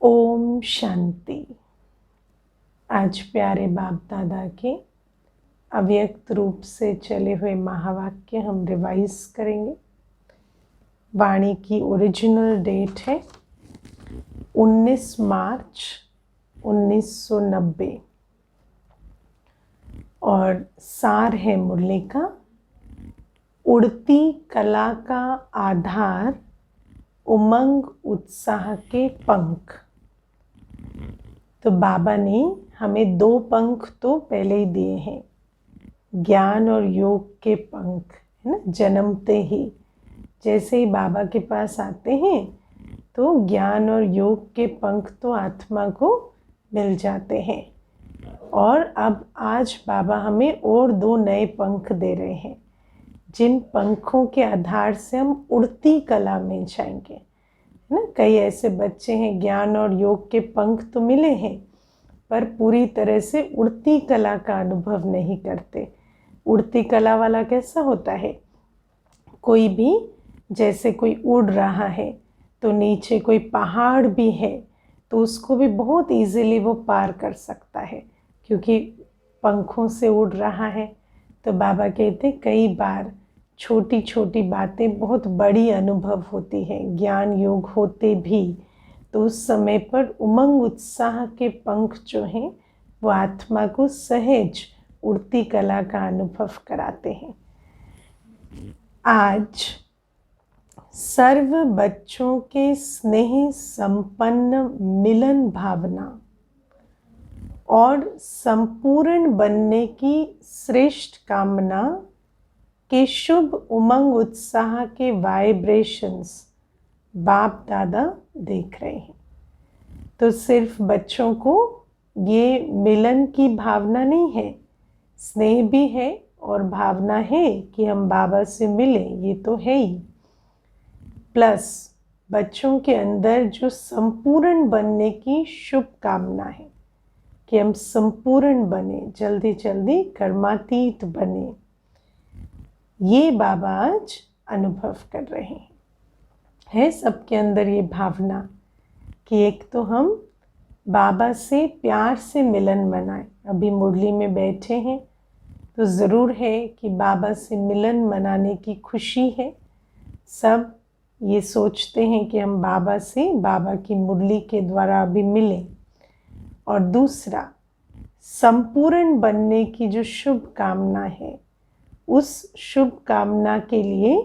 ओम शांति। आज प्यारे बाप दादा के अव्यक्त रूप से चले हुए महावाक्य हम रिवाइज करेंगे। वाणी की ओरिजिनल डेट है 19 मार्च 1990 और सार है मुरली का उड़ती कला का आधार उमंग उत्साह के पंख। तो बाबा ने हमें 2 पंख तो पहले ही दिए हैं, ज्ञान और योग के पंख, है ना। जन्मते ही जैसे ही बाबा के पास आते हैं तो ज्ञान और योग के पंख तो आत्मा को मिल जाते हैं। और अब आज बाबा हमें और 2 नए पंख दे रहे हैं, जिन पंखों के आधार से हम उड़ती कला में जाएंगे, है ना। कई ऐसे बच्चे हैं ज्ञान और योग के पंख तो मिले हैं पर पूरी तरह से उड़ती कला का अनुभव नहीं करते। उड़ती कला वाला कैसा होता है, कोई भी जैसे कोई उड़ रहा है तो नीचे कोई पहाड़ भी है तो उसको भी बहुत इजीली वो पार कर सकता है क्योंकि पंखों से उड़ रहा है। तो बाबा कहते कई बार छोटी छोटी बातें बहुत बड़ी अनुभव होती हैं, ज्ञान योग होते भी तो उस समय पर उमंग उत्साह के पंख जो हैं वो आत्मा को सहज उड़ती कला का अनुभव कराते हैं। आज सर्व बच्चों के स्नेह संपन्न मिलन भावना और संपूर्ण बनने की श्रेष्ठ कामना के शुभ उमंग उत्साह के वाइब्रेशंस बाप दादा देख रहे हैं। तो सिर्फ बच्चों को ये मिलन की भावना नहीं है, स्नेह भी है और भावना है कि हम बाबा से मिलें, ये तो है ही। प्लस बच्चों के अंदर जो संपूर्ण बनने की शुभ कामना है कि हम संपूर्ण बने, जल्दी जल्दी कर्मातीत बने, ये बाबा आज अनुभव कर रहे हैं। है सबके अंदर ये भावना कि एक तो हम बाबा से प्यार से मिलन मनाएं। अभी मुरली में बैठे हैं तो ज़रूर है कि बाबा से मिलन मनाने की खुशी है। सब ये सोचते हैं कि हम बाबा से, बाबा की मुरली के द्वारा अभी मिलें। और दूसरा, संपूर्ण बनने की जो शुभ कामना है, उस शुभ कामना के लिए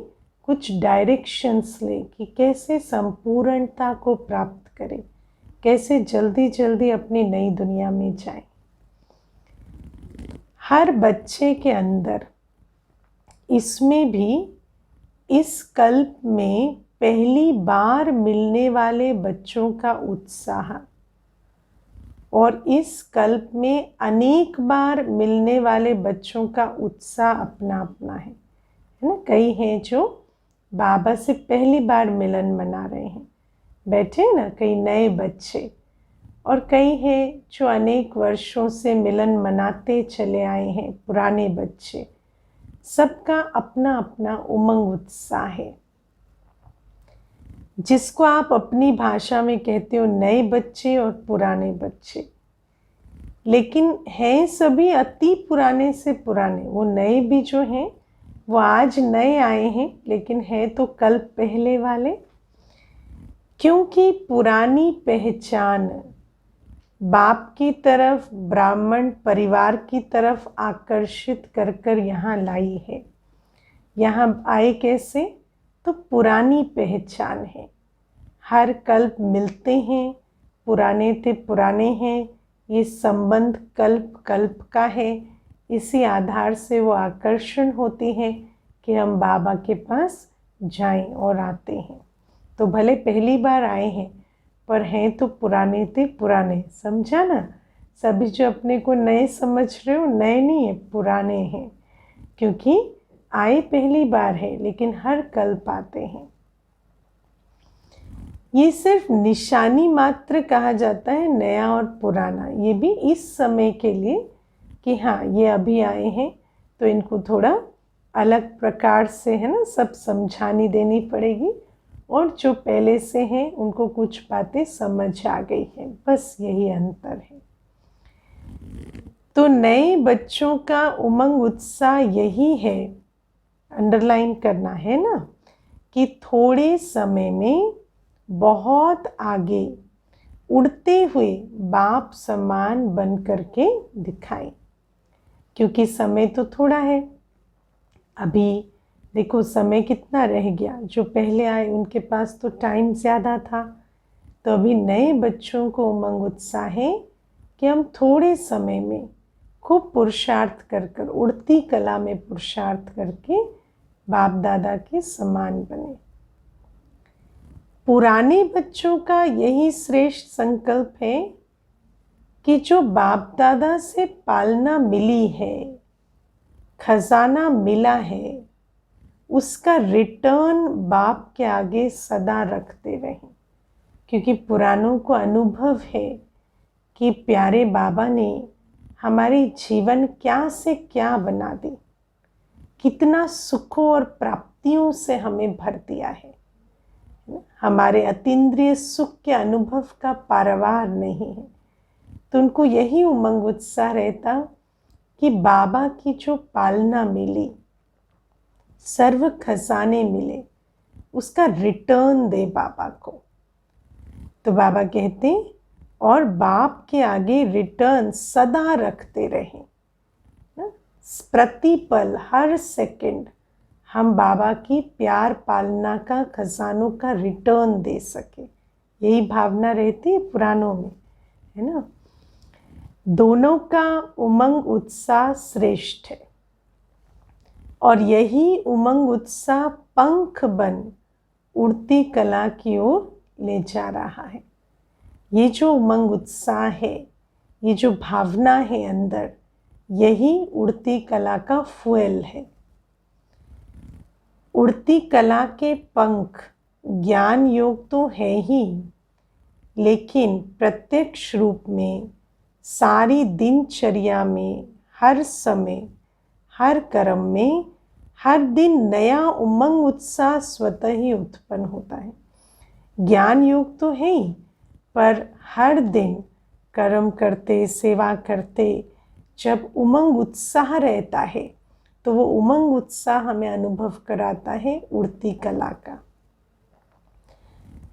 कुछ डायरेक्शंस लें कि कैसे संपूर्णता को प्राप्त करें, कैसे जल्दी जल्दी अपनी नई दुनिया में जाएं। हर बच्चे के अंदर, इसमें भी इस कल्प में पहली बार मिलने वाले बच्चों का उत्साह और इस कल्प में अनेक बार मिलने वाले बच्चों का उत्साह अपना अपना है ना। कई हैं जो बाबा से पहली बार मिलन मना रहे हैं, बैठे ना कई नए बच्चे, और कई हैं जो अनेक वर्षों से मिलन मनाते चले आए हैं, पुराने बच्चे। सबका अपना अपना उमंग उत्साह है, जिसको आप अपनी भाषा में कहते हो नए बच्चे और पुराने बच्चे। लेकिन हैं सभी अति पुराने से पुराने। वो नए भी जो हैं वो आज नए आए हैं लेकिन हैं तो कल पहले वाले, क्योंकि पुरानी पहचान बाप की तरफ, ब्राह्मण परिवार की तरफ आकर्षित कर कर यहाँ लाई है। यहाँ आए कैसे, तो पुरानी पहचान है। हर कल्प मिलते हैं, पुराने थे पुराने हैं, ये संबंध कल्प कल्प का है। इसी आधार से वो आकर्षण होती है कि हम बाबा के पास जाएं और आते हैं। तो भले पहली बार आए हैं पर हैं तो पुराने थे पुराने, समझा ना। सभी जो अपने को नए समझ रहे हो, नए नहीं है, पुराने हैं, क्योंकि आए पहली बार है लेकिन हर कल्प आते हैं। ये सिर्फ निशानी मात्र कहा जाता है, नया और पुराना, ये भी इस समय के लिए कि हाँ ये अभी आए हैं तो इनको थोड़ा अलग प्रकार से, है ना, सब समझानी देनी पड़ेगी और जो पहले से हैं उनको कुछ बातें समझ आ गई हैं, बस यही अंतर है। तो नए बच्चों का उमंग उत्साह यही है, अंडरलाइन करना है ना, कि थोड़े समय में बहुत आगे उड़ते हुए बाप समान बन करके दिखाएं। क्योंकि समय तो थोड़ा है, अभी देखो समय कितना रह गया, जो पहले आए उनके पास तो टाइम ज़्यादा था। तो अभी नए बच्चों को उमंग उत्साह है कि हम थोड़े समय में खूब पुरुषार्थ कर कर, उड़ती कला में पुरुषार्थ करके बाप दादा के समान बने। पुराने बच्चों का यही श्रेष्ठ संकल्प है कि जो बाप दादा से पालना मिली है, खजाना मिला है, उसका रिटर्न बाप के आगे सदा रखते रहें। क्योंकि पुरानों को अनुभव है कि प्यारे बाबा ने हमारे जीवन क्या से क्या बना दी, कितना सुखों और प्राप्तियों से हमें भर दिया है। हमारे अतीन्द्रिय सुख के अनुभव का पारावार नहीं है। तो उनको यही उमंग उत्साह रहता कि बाबा की जो पालना मिली, सर्व खजाने मिले, उसका रिटर्न दे बाबा को। तो बाबा कहते और बाप के आगे रिटर्न सदा रखते रहें। प्रतिपल, हर सेकंड हम बाबा की प्यार पालना का खजानों का रिटर्न दे सके, यही भावना रहती है पुरानों में, है ना। दोनों का उमंग उत्साह श्रेष्ठ है और यही उमंग उत्साह पंख बन उड़ती कला की ओर ले जा रहा है। ये जो उमंग उत्साह है, ये जो भावना है अंदर, यही उड़ती कला का फ्यूल है। उड़ती कला के पंख ज्ञान योग तो है ही, लेकिन प्रत्यक्ष रूप में सारी दिनचर्या में, हर समय, हर कर्म में, हर दिन नया उमंग उत्साह स्वतः ही उत्पन्न होता है। ज्ञान योग तो है ही, पर हर दिन कर्म करते, सेवा करते, जब उमंग उत्साह रहता है तो वो उमंग उत्साह हमें अनुभव कराता है उड़ती कला का।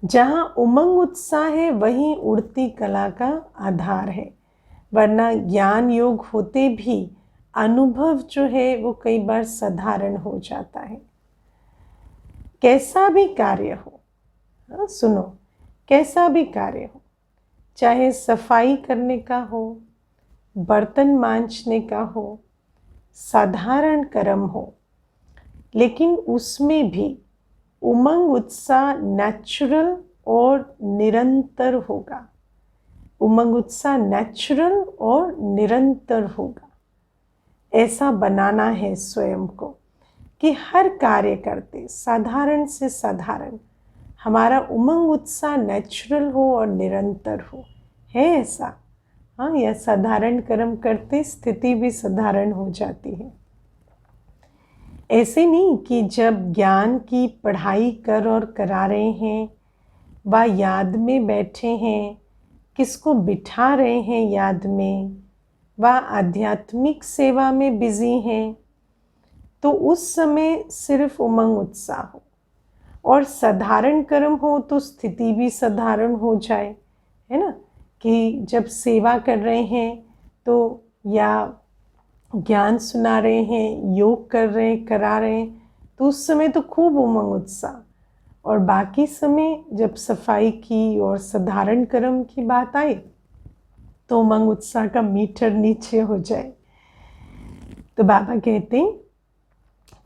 जहाँ उमंग उत्साह है वहीं उड़ती कला का आधार है, वरना ज्ञान योग होते भी अनुभव जो है वो कई बार साधारण हो जाता है। कैसा भी कार्य हो, सुनो, कैसा भी कार्य हो, चाहे सफाई करने का हो, बर्तन मांजने का हो, साधारण कर्म हो, लेकिन उसमें भी उमंग उत्साह नेचुरल और निरंतर होगा। उमंग उत्साह नेचुरल और निरंतर होगा। ऐसा बनाना है स्वयं को कि हर कार्य करते, साधारण से साधारण, हमारा उमंग उत्साह नेचुरल हो और निरंतर हो। है ऐसा? हाँ, यह साधारण कर्म करते स्थिति भी साधारण हो जाती है। ऐसे नहीं कि जब ज्ञान की पढ़ाई कर और करा रहे हैं, व याद में बैठे हैं, किसको बिठा रहे हैं याद में, व आध्यात्मिक सेवा में बिजी हैं, तो उस समय सिर्फ उमंग उत्साह हो, और साधारण कर्म हो तो स्थिति भी साधारण हो जाए, है ना। कि जब सेवा कर रहे हैं तो या ज्ञान सुना रहे हैं, योग कर रहे हैं, करा रहे हैं, तो उस समय तो खूब उमंग उत्साह, और बाकी समय जब सफाई की और साधारण कर्म की बात आए तो उमंग उत्साह का मीटर नीचे हो जाए। तो बाबा कहते हैं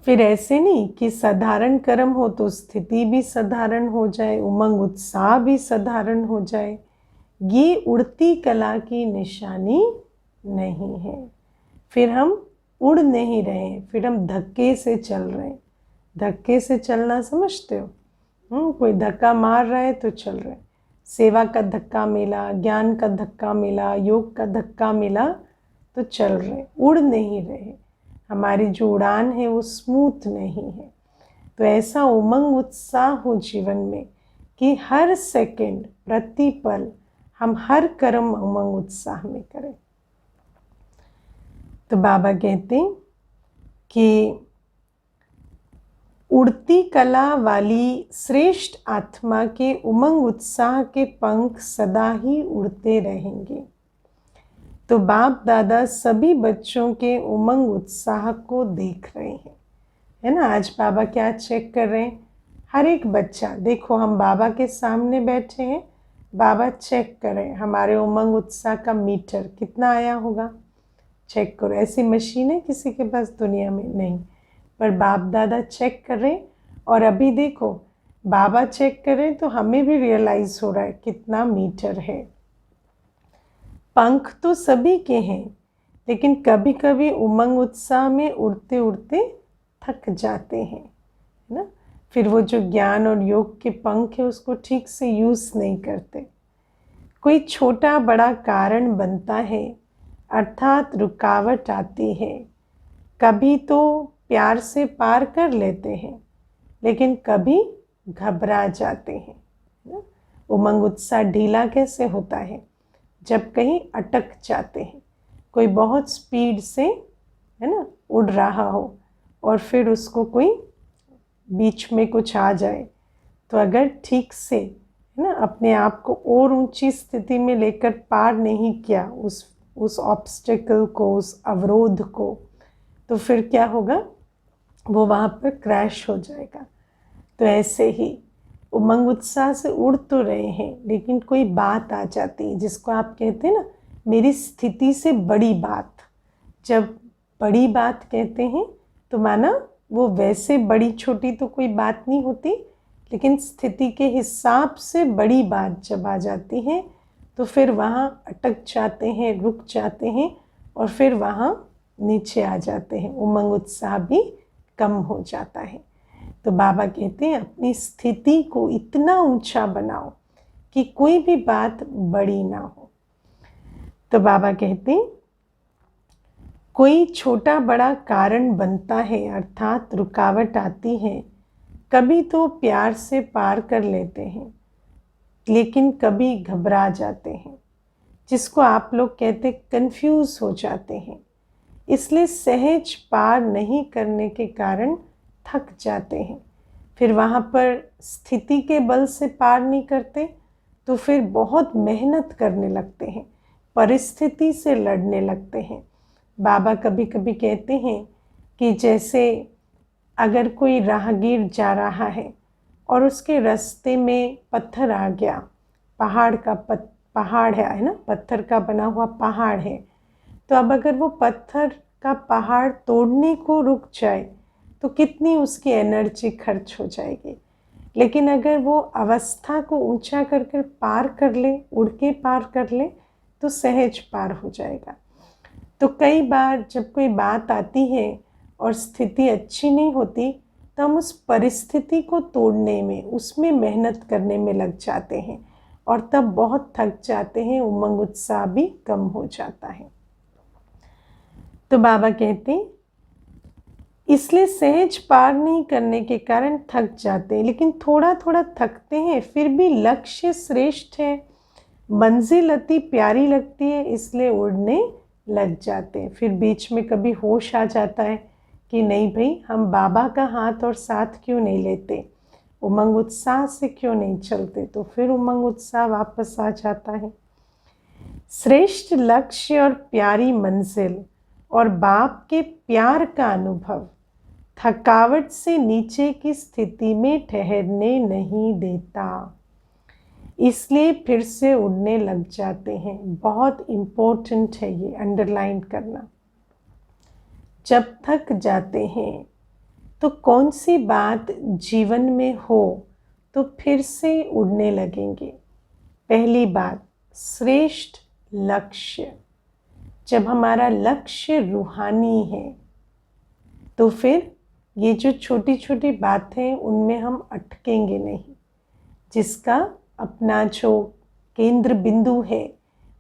फिर ऐसे नहीं कि साधारण कर्म हो तो स्थिति भी साधारण हो जाए, उमंग उत्साह भी साधारण हो जाए। ये उड़ती कला की निशानी नहीं है। फिर हम उड़ नहीं रहे, फिर हम धक्के से चल रहे हैं। धक्के से चलना समझते हो? कोई धक्का मार रहा है तो चल रहे हैं। सेवा का धक्का मिला, ज्ञान का धक्का मिला, योग का धक्का मिला तो चल रहे, उड़ नहीं रहे। हमारी जो उड़ान है वो स्मूथ नहीं है। तो ऐसा उमंग उत्साह हो जीवन में कि हर सेकंड प्रति पल हम हर कर्म उमंग उत्साह में करें। तो बाबा कहते हैं कि उड़ती कला वाली श्रेष्ठ आत्मा के उमंग उत्साह के पंख सदा ही उड़ते रहेंगे। तो बाप दादा सभी बच्चों के उमंग उत्साह को देख रहे हैं, है ना। आज बाबा क्या चेक कर रहे हैं? हर एक बच्चा, देखो हम बाबा के सामने बैठे हैं, बाबा चेक कर रहे हैं हमारे उमंग उत्साह का मीटर कितना आया होगा, चेक करो। ऐसी मशीन है किसी के पास दुनिया में? नहीं, पर बाप दादा चेक कर रहे हैं। और अभी देखो बाबा चेक कर रहे हैं तो हमें भी रियलाइज हो रहा है कितना मीटर है। पंख तो सभी के हैं, लेकिन कभी कभी उमंग उत्साह में उड़ते उड़ते थक जाते हैं, है ना। फिर वो जो ज्ञान और योग के पंख है उसको ठीक से यूज़ नहीं करते। कोई छोटा बड़ा कारण बनता है, अर्थात रुकावट आती है। कभी तो प्यार से पार कर लेते हैं, लेकिन कभी घबरा जाते हैं। उमंग उत्साह ढीला कैसे होता है? जब कहीं अटक जाते हैं। कोई बहुत स्पीड से, है ना, उड़ रहा हो और फिर उसको कोई बीच में कुछ आ जाए, तो अगर ठीक से, है ना, अपने आप को और ऊंची स्थिति में लेकर पार नहीं किया उस ऑब्स्टिकल को, उस अवरोध को, तो फिर क्या होगा? वो वहाँ पर क्रैश हो जाएगा। तो ऐसे ही उमंग उत्साह से उड़ तो रहे हैं, लेकिन कोई बात आ जाती है जिसको आप कहते हैं ना, मेरी स्थिति से बड़ी बात। जब बड़ी बात कहते हैं तो माना वो वैसे बड़ी छोटी तो कोई बात नहीं होती, लेकिन स्थिति के हिसाब से बड़ी बात जब आ जाती है तो फिर वहाँ अटक जाते हैं, रुक जाते हैं और फिर वहाँ नीचे आ जाते हैं। उमंग उत्साह भी कम हो जाता है। तो बाबा कहते हैं अपनी स्थिति को इतना ऊंचा बनाओ कि कोई भी बात बड़ी ना हो। तो बाबा कहते हैं कोई छोटा बड़ा कारण बनता है, अर्थात रुकावट आती है। कभी तो प्यार से पार कर लेते हैं, लेकिन कभी घबरा जाते हैं, जिसको आप लोग कहते कंफ्यूज हो जाते हैं। इसलिए सहज पार नहीं करने के कारण थक जाते हैं। फिर वहाँ पर स्थिति के बल से पार नहीं करते तो फिर बहुत मेहनत करने लगते हैं, परिस्थिति से लड़ने लगते हैं। बाबा कभी कभी कहते हैं कि जैसे अगर कोई राहगीर जा रहा है और उसके रास्ते में पत्थर आ गया, पहाड़ है ना, पत्थर का बना हुआ पहाड़ है, तो अब अगर वो पत्थर का पहाड़ तोड़ने को रुक जाए तो कितनी उसकी एनर्जी खर्च हो जाएगी। लेकिन अगर वो अवस्था को ऊंचा कर कर पार कर ले, उड़ के पार कर ले, तो सहज पार हो जाएगा। तो कई बार जब कोई बात आती है और स्थिति अच्छी नहीं होती तो हम उस परिस्थिति को तोड़ने में, उसमें मेहनत करने में लग जाते हैं और तब बहुत थक जाते हैं, उमंग उत्साह भी कम हो जाता है। तो बाबा कहते हैं इसलिए सहज पार नहीं करने के कारण थक जाते हैं, लेकिन थोड़ा थोड़ा थकते हैं, फिर भी लक्ष्य श्रेष्ठ है, मंजिल अति प्यारी लगती है, इसलिए उड़ने लग जाते हैं। फिर बीच में कभी होश आ जाता है कि नहीं भाई, हम बाबा का हाथ और साथ क्यों नहीं लेते, उमंग उत्साह से क्यों नहीं चलते, तो फिर उमंग उत्साह वापस आ जाता है। श्रेष्ठ लक्ष्य और प्यारी मंजिल और बाप के प्यार का अनुभव थकावट से नीचे की स्थिति में ठहरने नहीं देता, इसलिए फिर से उड़ने लग जाते हैं। बहुत इम्पोर्टेंट है ये अंडरलाइन करना। जब थक जाते हैं तो कौन सी बात जीवन में हो तो फिर से उड़ने लगेंगे। पहली बात, श्रेष्ठ लक्ष्य। जब हमारा लक्ष्य रूहानी है तो फिर ये जो छोटी छोटी बातें उनमें हम अटकेंगे नहीं। जिसका अपना जो केंद्र बिंदु है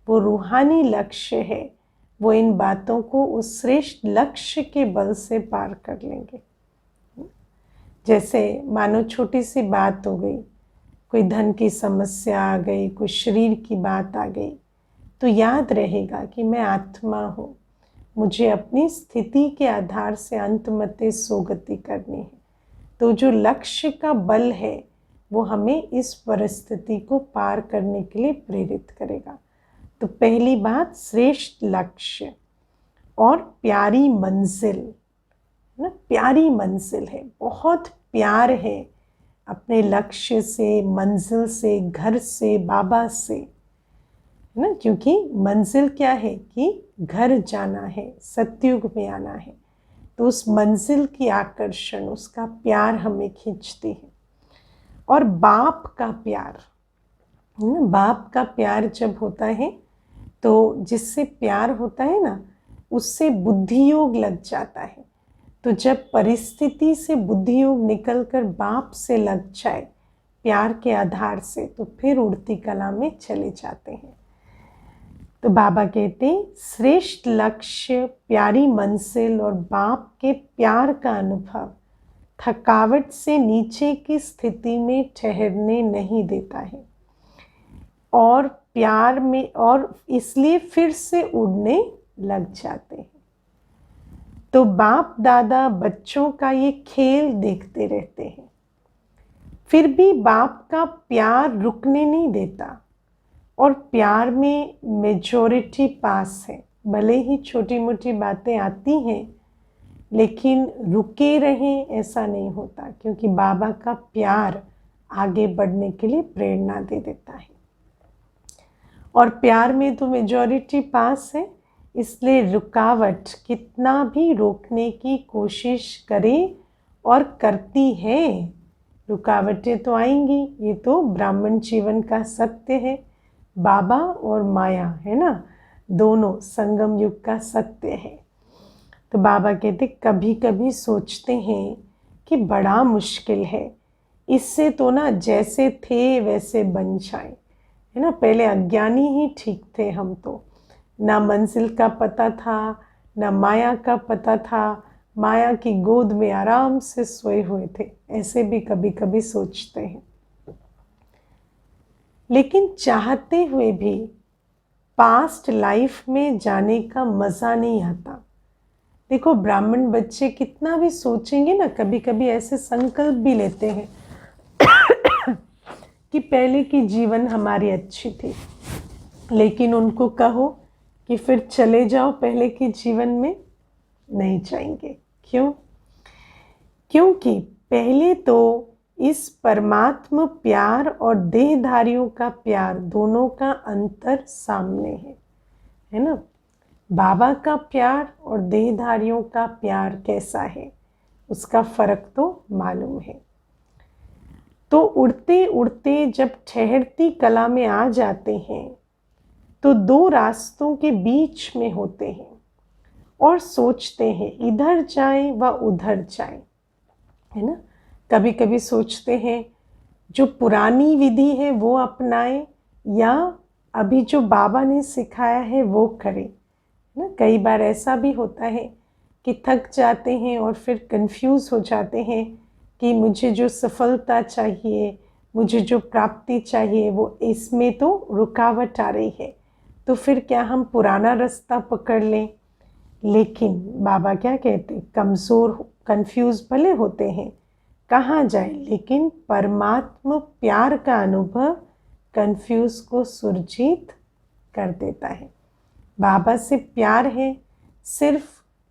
वो रूहानी लक्ष्य है, वो इन बातों को उस श्रेष्ठ लक्ष्य के बल से पार कर लेंगे। जैसे मानो छोटी सी बात हो गई, कोई धन की समस्या आ गई, कोई शरीर की बात आ गई, तो याद रहेगा कि मैं आत्मा हूँ, मुझे अपनी स्थिति के आधार से अंतमते सोगति करनी है। तो जो लक्ष्य का बल है वो हमें इस परिस्थिति को पार करने के लिए प्रेरित करेगा। तो पहली बात, श्रेष्ठ लक्ष्य और प्यारी मंजिल, ना, प्यारी मंजिल है, बहुत प्यार है अपने लक्ष्य से, मंजिल से, घर से, बाबा से, है ना। क्योंकि मंजिल क्या है कि घर जाना है, सतयुग में आना है। तो उस मंजिल की आकर्षण, उसका प्यार हमें खींचती है। और बाप का प्यार, है ना, बाप का प्यार जब होता है तो जिससे प्यार होता है ना, उससे बुद्धि योग लग जाता है। तो जब परिस्थिति से बुद्धि योग निकल कर बाप से लग जाए प्यार के आधार से, तो फिर उड़ती कला में चले जाते हैं। तो बाबा कहते हैं श्रेष्ठ लक्ष्य, प्यारी मंजिल और बाप के प्यार का अनुभव थकावट से नीचे की स्थिति में ठहरने नहीं देता है और प्यार में, और इसलिए फिर से उड़ने लग जाते हैं। तो बाप दादा बच्चों का ये खेल देखते रहते हैं, फिर भी बाप का प्यार रुकने नहीं देता और प्यार में मेजॉरिटी पास है। भले ही छोटी मोटी बातें आती हैं लेकिन रुके रहें ऐसा नहीं होता, क्योंकि बाबा का प्यार आगे बढ़ने के लिए प्रेरणा दे देता है। और प्यार में तो मेजॉरिटी पास है, इसलिए रुकावट कितना भी रोकने की कोशिश करे और करती है, रुकावटें तो आएंगी। ये तो ब्राह्मण जीवन का सत्य है, बाबा और माया, है ना, दोनों संगम युग का सत्य है। तो बाबा कहते कभी कभी सोचते हैं कि बड़ा मुश्किल है, इससे तो ना जैसे थे वैसे बन जाए, है ना। पहले अज्ञानी ही ठीक थे हम, तो ना मंजिल का पता था, ना माया का पता था, माया की गोद में आराम से सोए हुए थे, ऐसे भी कभी कभी सोचते हैं। लेकिन चाहते हुए भी पास्ट लाइफ में जाने का मज़ा नहीं आता। देखो ब्राह्मण बच्चे कितना भी सोचेंगे ना, कभी कभी ऐसे संकल्प भी लेते हैं कि पहले की जीवन हमारी अच्छी थी, लेकिन उनको कहो कि फिर चले जाओ पहले के जीवन में, नहीं जाएंगे। क्यों? क्योंकि पहले तो इस परमात्मा प्यार और देहधारियों का प्यार, दोनों का अंतर सामने है ना। बाबा का प्यार और देहधारियों का प्यार कैसा है, उसका फर्क तो मालूम है। तो उड़ते उड़ते जब ठहरती कला में आ जाते हैं तो दो रास्तों के बीच में होते हैं और सोचते हैं इधर जाएं व उधर जाएं, है ना। कभी कभी सोचते हैं जो पुरानी विधि है वो अपनाएं या अभी जो बाबा ने सिखाया है वो करें, ना। कई बार ऐसा भी होता है कि थक जाते हैं और फिर कंफ्यूज हो जाते हैं कि मुझे जो सफलता चाहिए, मुझे जो प्राप्ति चाहिए, वो इसमें तो रुकावट आ रही है, तो फिर क्या हम पुराना रास्ता पकड़ लें। लेकिन बाबा क्या कहते, कमज़ोर कंफ्यूज भले होते हैं, कहाँ जाए, लेकिन परमात्मा प्यार का अनुभव कंफ्यूज को सुरजीत कर देता है। बाबा से प्यार है, सिर्फ,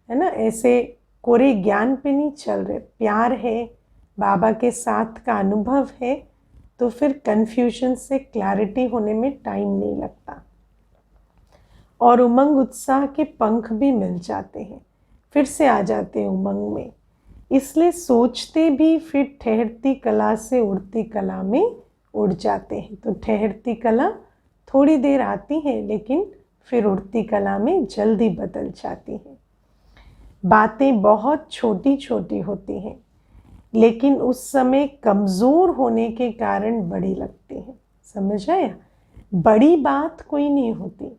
है ना, ऐसे कोरे ज्ञान पे नहीं चल रहे, प्यार है, बाबा के साथ का अनुभव है, तो फिर कन्फ्यूजन से क्लैरिटी होने में टाइम नहीं लगता और उमंग उत्साह के पंख भी मिल जाते हैं, फिर से आ जाते हैं उमंग में। इसलिए सोचते भी फिर ठहरती कला से उड़ती कला में उड़ जाते हैं। तो ठहरती कला थोड़ी देर आती है लेकिन फिर उड़ती कला में जल्दी बदल जाती है। बातें बहुत छोटी छोटी होती हैं लेकिन उस समय कमज़ोर होने के कारण बड़ी लगती हैं। समझ आया? बड़ी बात कोई नहीं होती,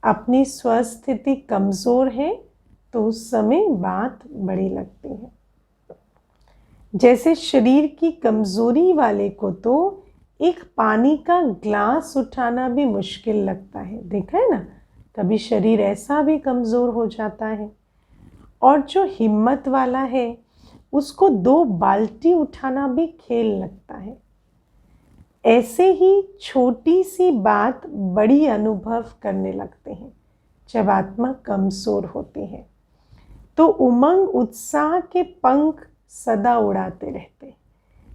अपनी स्वस्थिति कमज़ोर है तो उस समय बात बड़ी लगती है। जैसे शरीर की कमजोरी वाले को तो एक पानी का ग्लास उठाना भी मुश्किल लगता है, देखा है ना, कभी शरीर ऐसा भी कमजोर हो जाता है। और जो हिम्मत वाला है उसको 2 बाल्टी उठाना भी खेल लगता है। ऐसे ही छोटी सी बात बड़ी अनुभव करने लगते हैं जब आत्मा कमजोर होती है। तो उमंग उत्साह के पंख सदा उड़ाते रहते हैं।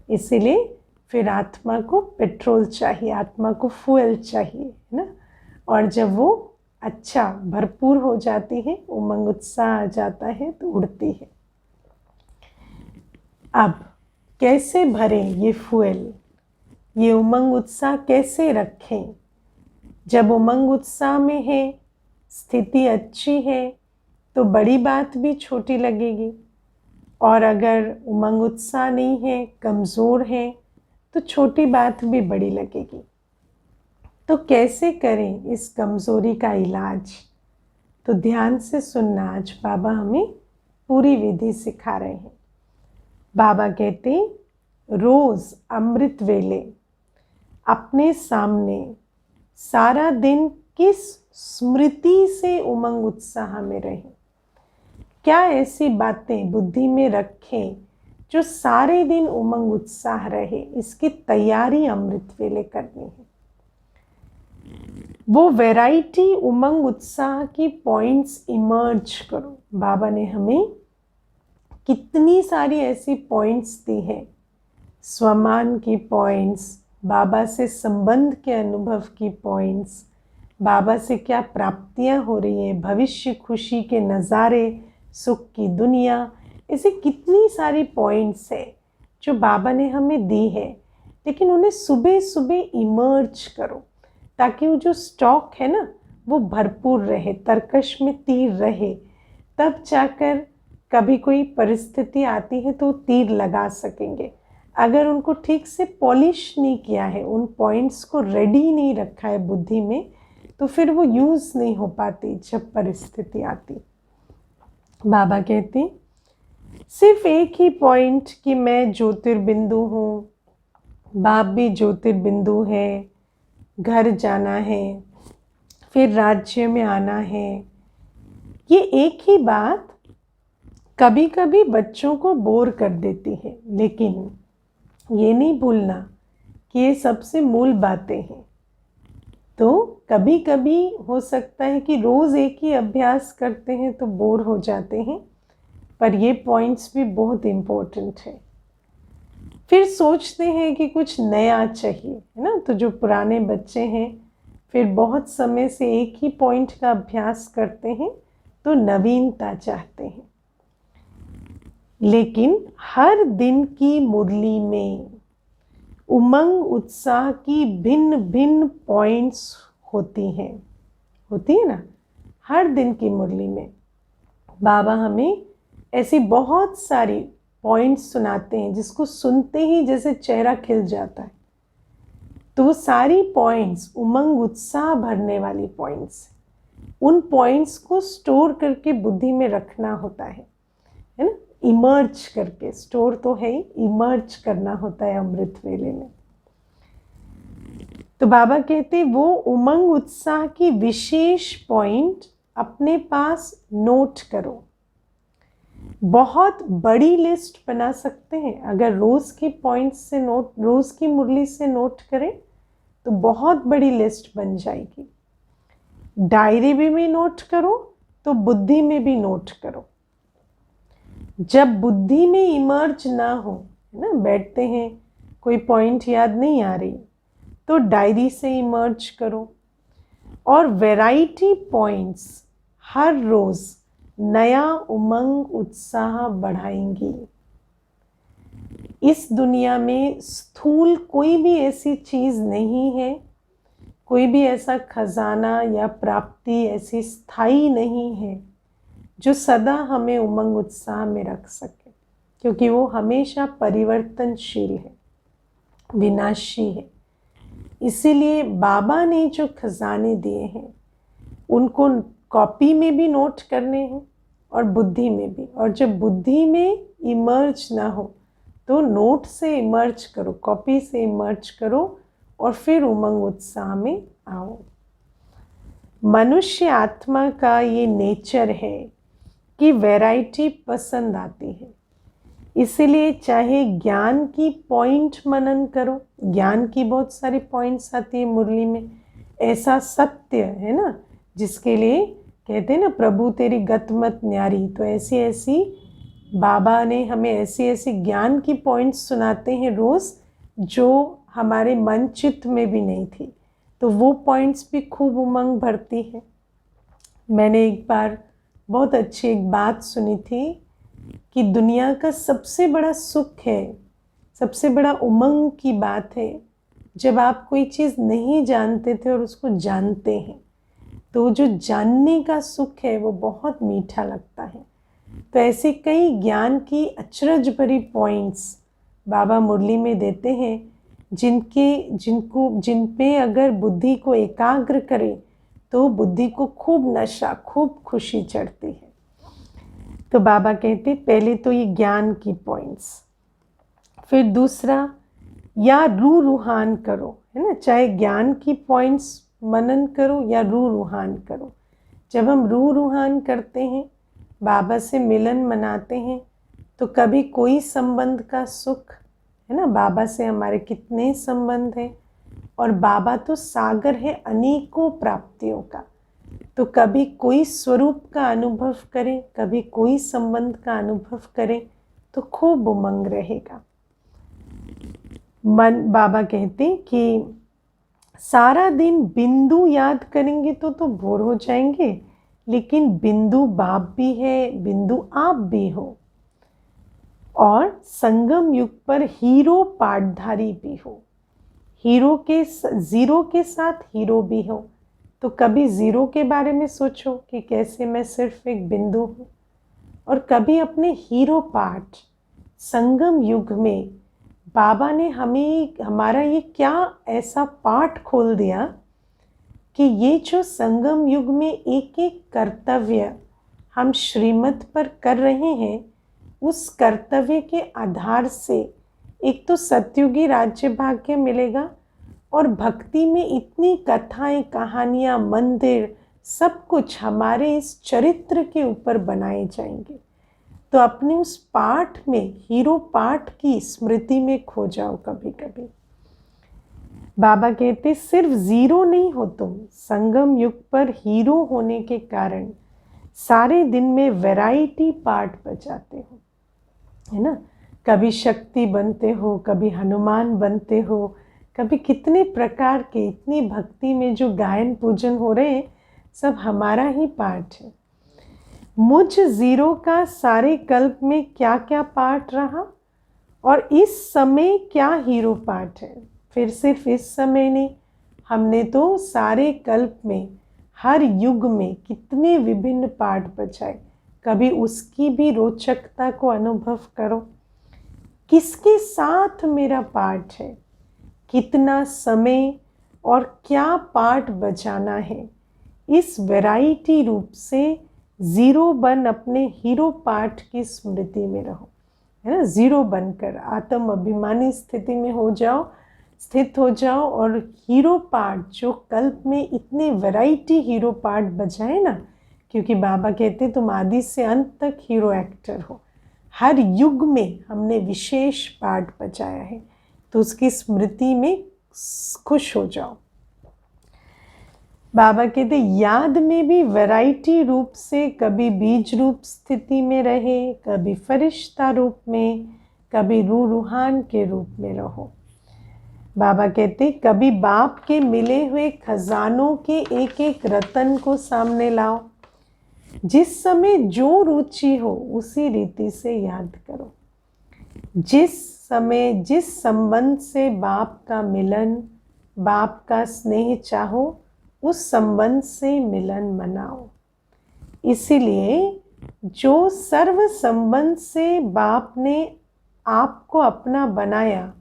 इसीलिए फिर आत्मा को पेट्रोल चाहिए, आत्मा को फ्यूल चाहिए, है ना। और जब वो अच्छा भरपूर हो जाती है, उमंग उत्साह आ जाता है तो उड़ती है। अब कैसे भरें ये फ्यूल, ये उमंग उत्साह कैसे रखें? जब उमंग उत्साह में है, स्थिति अच्छी है, तो बड़ी बात भी छोटी लगेगी। और अगर उमंग उत्साह नहीं है, कमज़ोर है, तो छोटी बात भी बड़ी लगेगी। तो कैसे करें इस कमज़ोरी का इलाज? तो ध्यान से सुनना, आज बाबा हमें पूरी विधि सिखा रहे हैं। बाबा कहते, रोज़ अमृत वेले अपने सामने सारा दिन किस स्मृति से उमंग उत्साह में रहें। क्या ऐसी बातें बुद्धि में रखें जो सारे दिन उमंग उत्साह रहे, इसकी तैयारी अमृत वेले करनी है। वो वैरायटी उमंग उत्साह की पॉइंट्स इमर्ज करो। बाबा ने हमें कितनी सारी ऐसी पॉइंट्स दी है, स्वमान की पॉइंट्स, बाबा से संबंध के अनुभव की पॉइंट्स, बाबा से क्या प्राप्तियां हो रही हैं, भविष्य खुशी के नज़ारे, सुख की दुनिया, ऐसे कितनी सारी पॉइंट्स है जो बाबा ने हमें दी है। लेकिन उन्हें सुबह सुबह इमर्ज करो ताकि वो जो स्टॉक है ना वो भरपूर रहे, तरकश में तीर रहे। तब जाकर कभी कोई परिस्थिति आती है तो तीर लगा सकेंगे। अगर उनको ठीक से पॉलिश नहीं किया है, उन पॉइंट्स को रेडी नहीं रखा है बुद्धि में, तो फिर वो यूज़ नहीं हो पाती जब परिस्थिति आती। बाबा कहते सिर्फ एक ही पॉइंट कि मैं ज्योतिर्बिंदु हूँ, बाप भी ज्योतिर्बिंदु है, घर जाना है, फिर राज्य में आना है। ये एक ही बात कभी कभी बच्चों को बोर कर देती है, लेकिन ये नहीं भूलना कि ये सबसे मूल बातें हैं। तो कभी कभी हो सकता है कि रोज़ एक ही अभ्यास करते हैं तो बोर हो जाते हैं, पर ये पॉइंट्स भी बहुत इम्पोर्टेंट है। फिर सोचते हैं कि कुछ नया चाहिए, है ना। तो जो पुराने बच्चे हैं फिर बहुत समय से एक ही पॉइंट का अभ्यास करते हैं तो नवीनता चाहते हैं। लेकिन हर दिन की मुरली में उमंग उत्साह की भिन्न भिन्न पॉइंट्स होती हैं, होती है ना। हर दिन की मुरली में बाबा हमें ऐसी बहुत सारी पॉइंट्स सुनाते हैं जिसको सुनते ही जैसे चेहरा खिल जाता है। तो वो सारी पॉइंट्स उमंग उत्साह भरने वाली पॉइंट्स, उन पॉइंट्स को स्टोर करके बुद्धि में रखना होता है ना। इमर्ज करके, स्टोर तो है ही, इमर्ज करना होता है अमृत वेले में। तो बाबा कहते वो उमंग उत्साह की विशेष पॉइंट अपने पास नोट करो। बहुत बड़ी लिस्ट बना सकते हैं। अगर रोज़ की पॉइंट्स से नोट, रोज़ की मुरली से नोट करें तो बहुत बड़ी लिस्ट बन जाएगी। डायरी में नोट करो तो बुद्धि में भी नोट करो। जब बुद्धि में इमर्ज ना हो, है ना, बैठते हैं कोई पॉइंट याद नहीं आ रही, तो डायरी से इमर्ज करो। और वैरायटी पॉइंट्स हर रोज़ नया उमंग उत्साह बढ़ाएंगी। इस दुनिया में स्थूल कोई भी ऐसी चीज़ नहीं है, कोई भी ऐसा खजाना या प्राप्ति ऐसी स्थायी नहीं है जो सदा हमें उमंग उत्साह में रख सके, क्योंकि वो हमेशा परिवर्तनशील है, विनाशी है। इसीलिए बाबा ने जो खजाने दिए हैं उनको कॉपी में भी नोट करने हैं और बुद्धि में भी। और जब बुद्धि में इमर्ज ना हो तो नोट से इमर्ज करो, कॉपी से इमर्ज करो और फिर उमंग उत्साह में आओ। मनुष्य आत्मा का ये नेचर है कि वैरायटी पसंद आती है, इसलिए चाहे ज्ञान की पॉइंट मनन करो, ज्ञान की बहुत सारी पॉइंट्स आती है मुरली में, ऐसा सत्य है ना जिसके लिए कहते हैं ना प्रभु तेरी गत मत न्यारी, तो ऐसी ऐसी बाबा ने हमें ऐसी ऐसी ज्ञान की पॉइंट्स सुनाते हैं रोज़ जो हमारे मन चित्त में भी नहीं थी, तो वो पॉइंट्स भी खूब उमंग भरती है। मैंने एक बार बहुत अच्छी एक बात सुनी थी कि दुनिया का सबसे बड़ा सुख है, सबसे बड़ा उमंग की बात है जब आप कोई चीज़ नहीं जानते थे और उसको जानते हैं, तो जो जानने का सुख है वो बहुत मीठा लगता है। तो ऐसे कई ज्ञान की अचरज भरी पॉइंट्स बाबा मुरली में देते हैं जिन पे अगर बुद्धि को एकाग्र करें तो बुद्धि को खूब नशा, खूब खुशी चढ़ती है। तो बाबा कहते पहले तो ये ज्ञान की पॉइंट्स, फिर दूसरा या रूहान करो, है ना, चाहे ज्ञान की पॉइंट्स मनन करो या रूहान करो। जब हम रूहान करते हैं, बाबा से मिलन मनाते हैं, तो कभी कोई संबंध का सुख, है ना, बाबा से हमारे कितने संबंध हैं, और बाबा तो सागर है अनेकों प्राप्तियों का, तो कभी कोई स्वरूप का अनुभव करें, कभी कोई संबंध का अनुभव करें, तो खूब उमंग रहेगा। मन बाबा कहते कि सारा दिन बिंदु याद करेंगे तो बोर हो जाएंगे, लेकिन बिंदु बाप भी है, बिंदु आप भी हो, और संगम युग पर हीरो पाठधारी भी हो, हीरो के ज़ीरो के साथ हीरो भी हो। तो कभी ज़ीरो के बारे में सोचो कि कैसे मैं सिर्फ एक बिंदु हूँ, और कभी अपने हीरो पाठ संगम युग में बाबा ने हमारा ये क्या ऐसा पाठ खोल दिया कि ये जो संगम युग में एक एक कर्तव्य हम श्रीमत पर कर रहे हैं, उस कर्तव्य के आधार से एक तो सतयुगी राज्य भाग्य मिलेगा, और भक्ति में इतनी कथाएं, कहानियाँ, मंदिर, सब कुछ हमारे इस चरित्र के ऊपर बनाए जाएंगे। तो अपने उस पाठ में, हीरो पाठ की स्मृति में खो जाओ कभी कभी। बाबा कहते सिर्फ ज़ीरो नहीं हो तुम, संगम युग पर हीरो होने के कारण सारे दिन में वैरायटी पार्ट बजाते हो, है ना, कभी शक्ति बनते हो, कभी हनुमान बनते हो, कभी कितने प्रकार के, इतनी भक्ति में जो गायन पूजन हो रहे हैं, सब हमारा ही पाठ है। मुझ ज़ीरो का सारे कल्प में क्या क्या पाठ रहा, और इस समय क्या हीरो पाठ है। फिर सिर्फ इस समय नहीं, हमने तो सारे कल्प में, हर युग में कितने विभिन्न पाठ बजाए, कभी उसकी भी रोचकता को अनुभव करो। किसके साथ मेरा पाठ है, कितना समय और क्या पाठ बजाना है, इस वैरायटी रूप से ज़ीरो बन अपने हीरो पाठ की स्मृति में रहो, है ना, ज़ीरो बनकर आत्म अभिमानी स्थिति में स्थित हो जाओ, और हीरो पार्ट जो कल्प में इतने वैरायटी हीरो पार्ट बजाए ना, क्योंकि बाबा कहते तुम आदि से अंत तक हीरो एक्टर हो, हर युग में हमने विशेष पार्ट बजाया है, तो उसकी स्मृति में खुश हो जाओ। बाबा कहते याद में भी वैरायटी रूप से, कभी बीज रूप स्थिति में रहे, कभी फरिश्ता रूप में, कभी रूहान के रूप में रहो। बाबा कहते कभी बाप के मिले हुए खजानों के एक एक रतन को सामने लाओ, जिस समय जो रुचि हो उसी रीति से याद करो। जिस समय जिस संबंध से बाप का मिलन, बाप का स्नेह चाहो, उस संबंध से मिलन मनाओ। इसीलिए जो सर्व संबंध से बाप ने आपको अपना बनाया,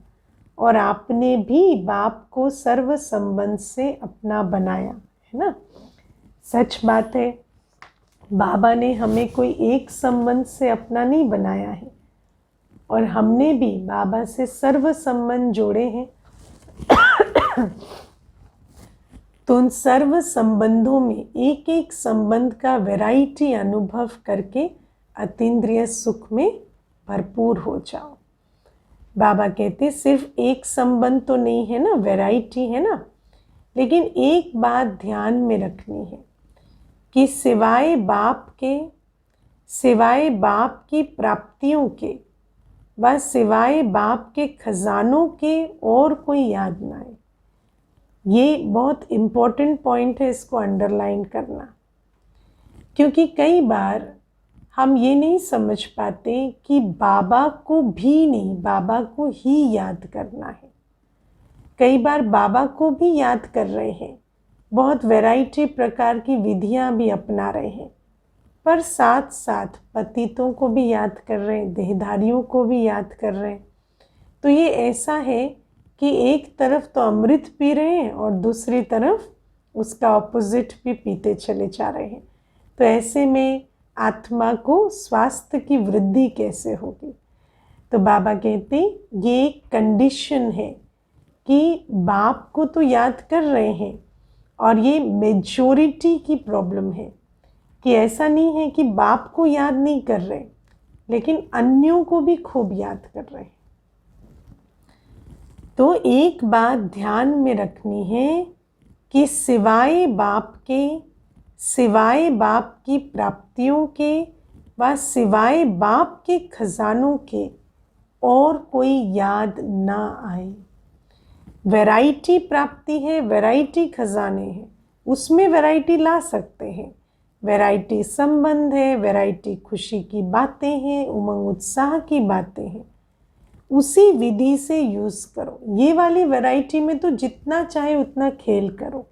और आपने भी बाप को सर्व संबंध से अपना बनाया, है ना, सच बात है। बाबा ने हमें कोई एक संबंध से अपना नहीं बनाया है, और हमने भी बाबा से सर्व संबंध जोड़े हैं, तो उन सर्व संबंधों में एक एक संबंध का वैरायटी अनुभव करके अतीन्द्रिय सुख में भरपूर हो जाओ। बाबा कहते सिर्फ एक संबंध तो नहीं है ना, वैरायटी है ना, लेकिन एक बात ध्यान में रखनी है कि सिवाय बाप की प्राप्तियों के व सिवाय बाप के खजानों के और कोई याद ना आए। ये बहुत इम्पोर्टेंट पॉइंट है, इसको अंडरलाइन करना, क्योंकि कई बार हम ये नहीं समझ पाते कि बाबा को भी नहीं, बाबा को ही याद करना है। कई बार बाबा को भी याद कर रहे हैं, बहुत वैरायटी प्रकार की विधियां भी अपना रहे हैं, पर साथ साथ पतितों को भी याद कर रहे हैं, देहधारियों को भी याद कर रहे हैं। तो ये ऐसा है कि एक तरफ तो अमृत पी रहे हैं और दूसरी तरफ उसका ऑपोजिट भी पीते चले जा रहे हैं। तो ऐसे में आत्मा को स्वास्थ्य की वृद्धि कैसे होगी? तो बाबा कहते ये एक कंडीशन है कि बाप को तो याद कर रहे हैं, और ये मेजॉरिटी की प्रॉब्लम है कि ऐसा नहीं है कि बाप को याद नहीं कर रहे, लेकिन अन्यों को भी खूब याद कर रहे हैं। तो एक बात ध्यान में रखनी है कि सिवाय बाप की प्राप्तियों के व सिवाय बाप के खजानों के और कोई याद ना आए। वैरायटी प्राप्ति है, वैरायटी खजाने हैं, उसमें वैरायटी ला सकते हैं। वैरायटी संबंध है, वैरायटी खुशी की बातें हैं, उमंग उत्साह की बातें हैं, उसी विधि से यूज़ करो। ये वाली वैरायटी में तो जितना चाहे उतना खेल करो,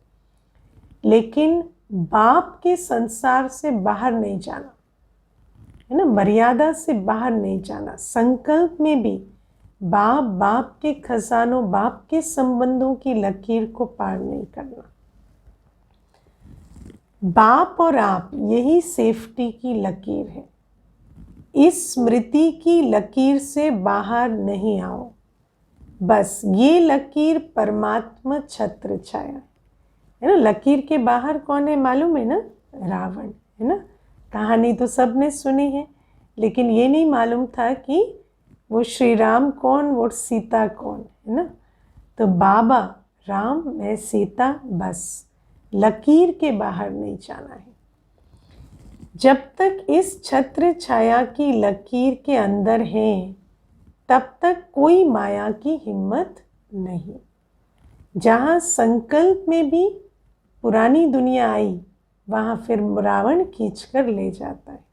लेकिन बाप के संसार से बाहर नहीं जाना, है ना, मर्यादा से बाहर नहीं जाना। संकल्प में भी बाप के खजानों, बाप के संबंधों की लकीर को पार नहीं करना। बाप और आप, यही सेफ्टी की लकीर है। इस स्मृति की लकीर से बाहर नहीं आओ। बस ये लकीर परमात्मा छत्र छाया है ना। लकीर के बाहर कौन है मालूम है ना? रावण, है ना। कहानी तो सबने सुनी है, लेकिन ये नहीं मालूम था कि वो श्री राम कौन, वो सीता कौन, है ना। तो बाबा राम, मैं सीता, बस लकीर के बाहर नहीं जाना है। जब तक इस छत्र छाया की लकीर के अंदर हैं, तब तक कोई माया की हिम्मत नहीं। जहाँ संकल्प में भी पुरानी दुनिया आई, वहाँ फिर रावण खींचकर ले जाता है।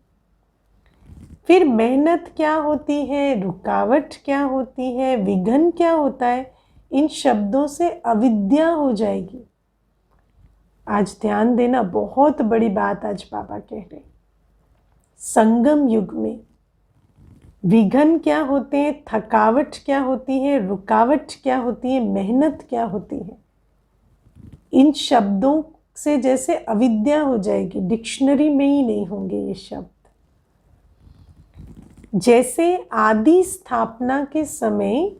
फिर मेहनत क्या होती है, रुकावट क्या होती है, विघ्न क्या होता है, इन शब्दों से अविद्या हो जाएगी। आज ध्यान देना, बहुत बड़ी बात आज बाबा कह रहे। संगम युग में विघ्न क्या होते हैं, थकावट क्या होती है, रुकावट क्या होती है, मेहनत क्या होती है, इन शब्दों से जैसे अविद्या हो जाएगी, डिक्शनरी में ही नहीं होंगे ये शब्द। जैसे आदि स्थापना के समय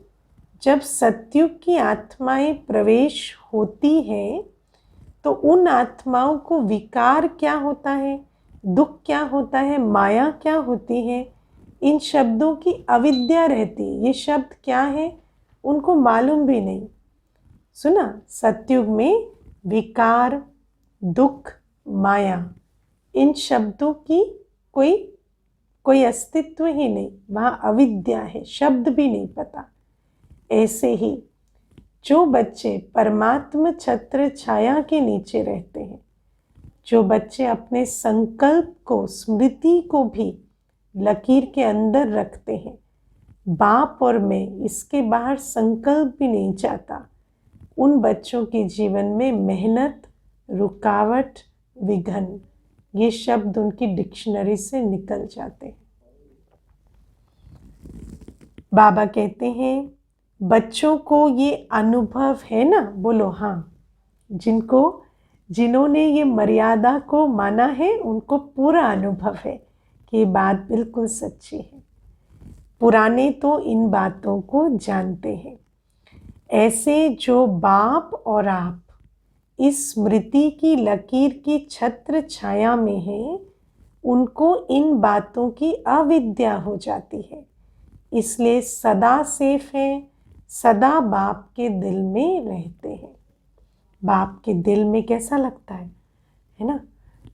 जब सतयुग की आत्माएं प्रवेश होती हैं, तो उन आत्माओं को विकार क्या होता है, दुख क्या होता है, माया क्या होती है, इन शब्दों की अविद्या रहती। ये शब्द क्या है उनको मालूम भी नहीं। सुना, सतयुग में विकार, दुख, माया, इन शब्दों की कोई अस्तित्व ही नहीं, वहाँ अविद्या है, शब्द भी नहीं पता। ऐसे ही जो बच्चे परमात्मा छत्र छाया के नीचे रहते हैं, जो बच्चे अपने संकल्प को, स्मृति को भी लकीर के अंदर रखते हैं, बाप और मैं, इसके बाहर संकल्प भी नहीं चाहता, उन बच्चों के जीवन में मेहनत, रुकावट, विघ्न, ये शब्द उनकी डिक्शनरी से निकल जाते हैं। बाबा कहते हैं बच्चों को ये अनुभव है ना, बोलो हाँ, जिन्होंने ये मर्यादा को माना है उनको पूरा अनुभव है कि ये बात बिल्कुल सच्ची है। पुराने तो इन बातों को जानते हैं। ऐसे जो बाप और आप इस स्मृति की लकीर की छत्र छाया में हैं, उनको इन बातों की अविद्या हो जाती है, इसलिए सदा सेफ हैं, सदा बाप के दिल में रहते हैं। बाप के दिल में कैसा लगता है ना?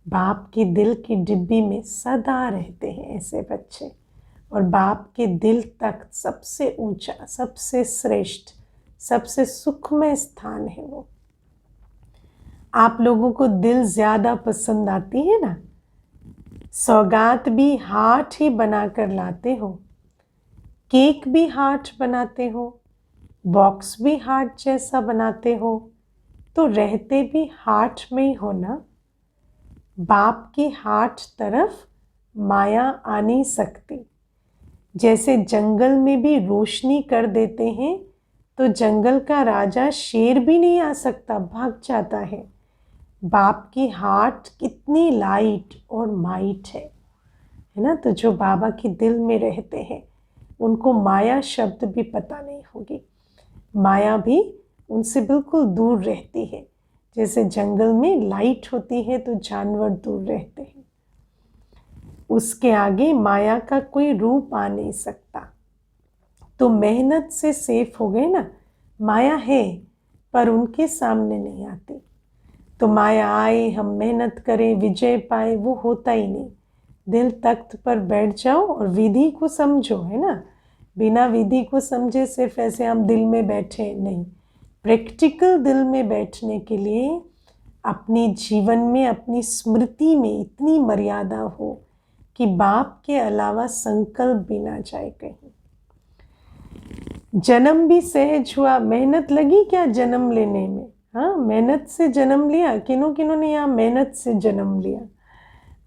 बाप की दिल की डिब्बी में सदा रहते हैं ऐसे बच्चे, और बाप के दिल तक सबसे ऊंचा, सबसे श्रेष्ठ, सबसे सुखमय स्थान है वो। आप लोगों को दिल ज़्यादा पसंद आती है ना? सौगात भी हार्ट ही बनाकर लाते हो, केक भी हार्ट बनाते हो, बॉक्स भी हार्ट जैसा बनाते हो, तो रहते भी हार्ट में ही हो ना। बाप की हार्ट तरफ माया आ नहीं सकती। जैसे जंगल में भी रोशनी कर देते हैं तो जंगल का राजा शेर भी नहीं आ सकता, भाग जाता है। बाप की हार्ट कितनी लाइट और माइट है ना? तो जो बाबा के दिल में रहते हैं उनको माया शब्द भी पता नहीं होगी। माया भी उनसे बिल्कुल दूर रहती है। जैसे जंगल में लाइट होती है तो जानवर दूर रहते हैं, उसके आगे माया का कोई रूप आ नहीं सकता। तो मेहनत से सेफ हो गए ना। माया है पर उनके सामने नहीं आती। तो माया आए, हम मेहनत करें, विजय पाए, वो होता ही नहीं। दिल तख्त पर बैठ जाओ और विधि को समझो, है ना? बिना विधि को समझे सिर्फ ऐसे हम दिल में बैठे नहीं। प्रैक्टिकल दिल में बैठने के लिए अपने जीवन में, अपनी स्मृति में इतनी मर्यादा हो कि बाप के अलावा संकल्प भी ना जाए कहीं। जन्म भी सहज हुआ। मेहनत लगी क्या जन्म लेने में? हाँ, मेहनत से जन्म लिया। किन्हों किन्हों ने यहाँ मेहनत से जन्म लिया?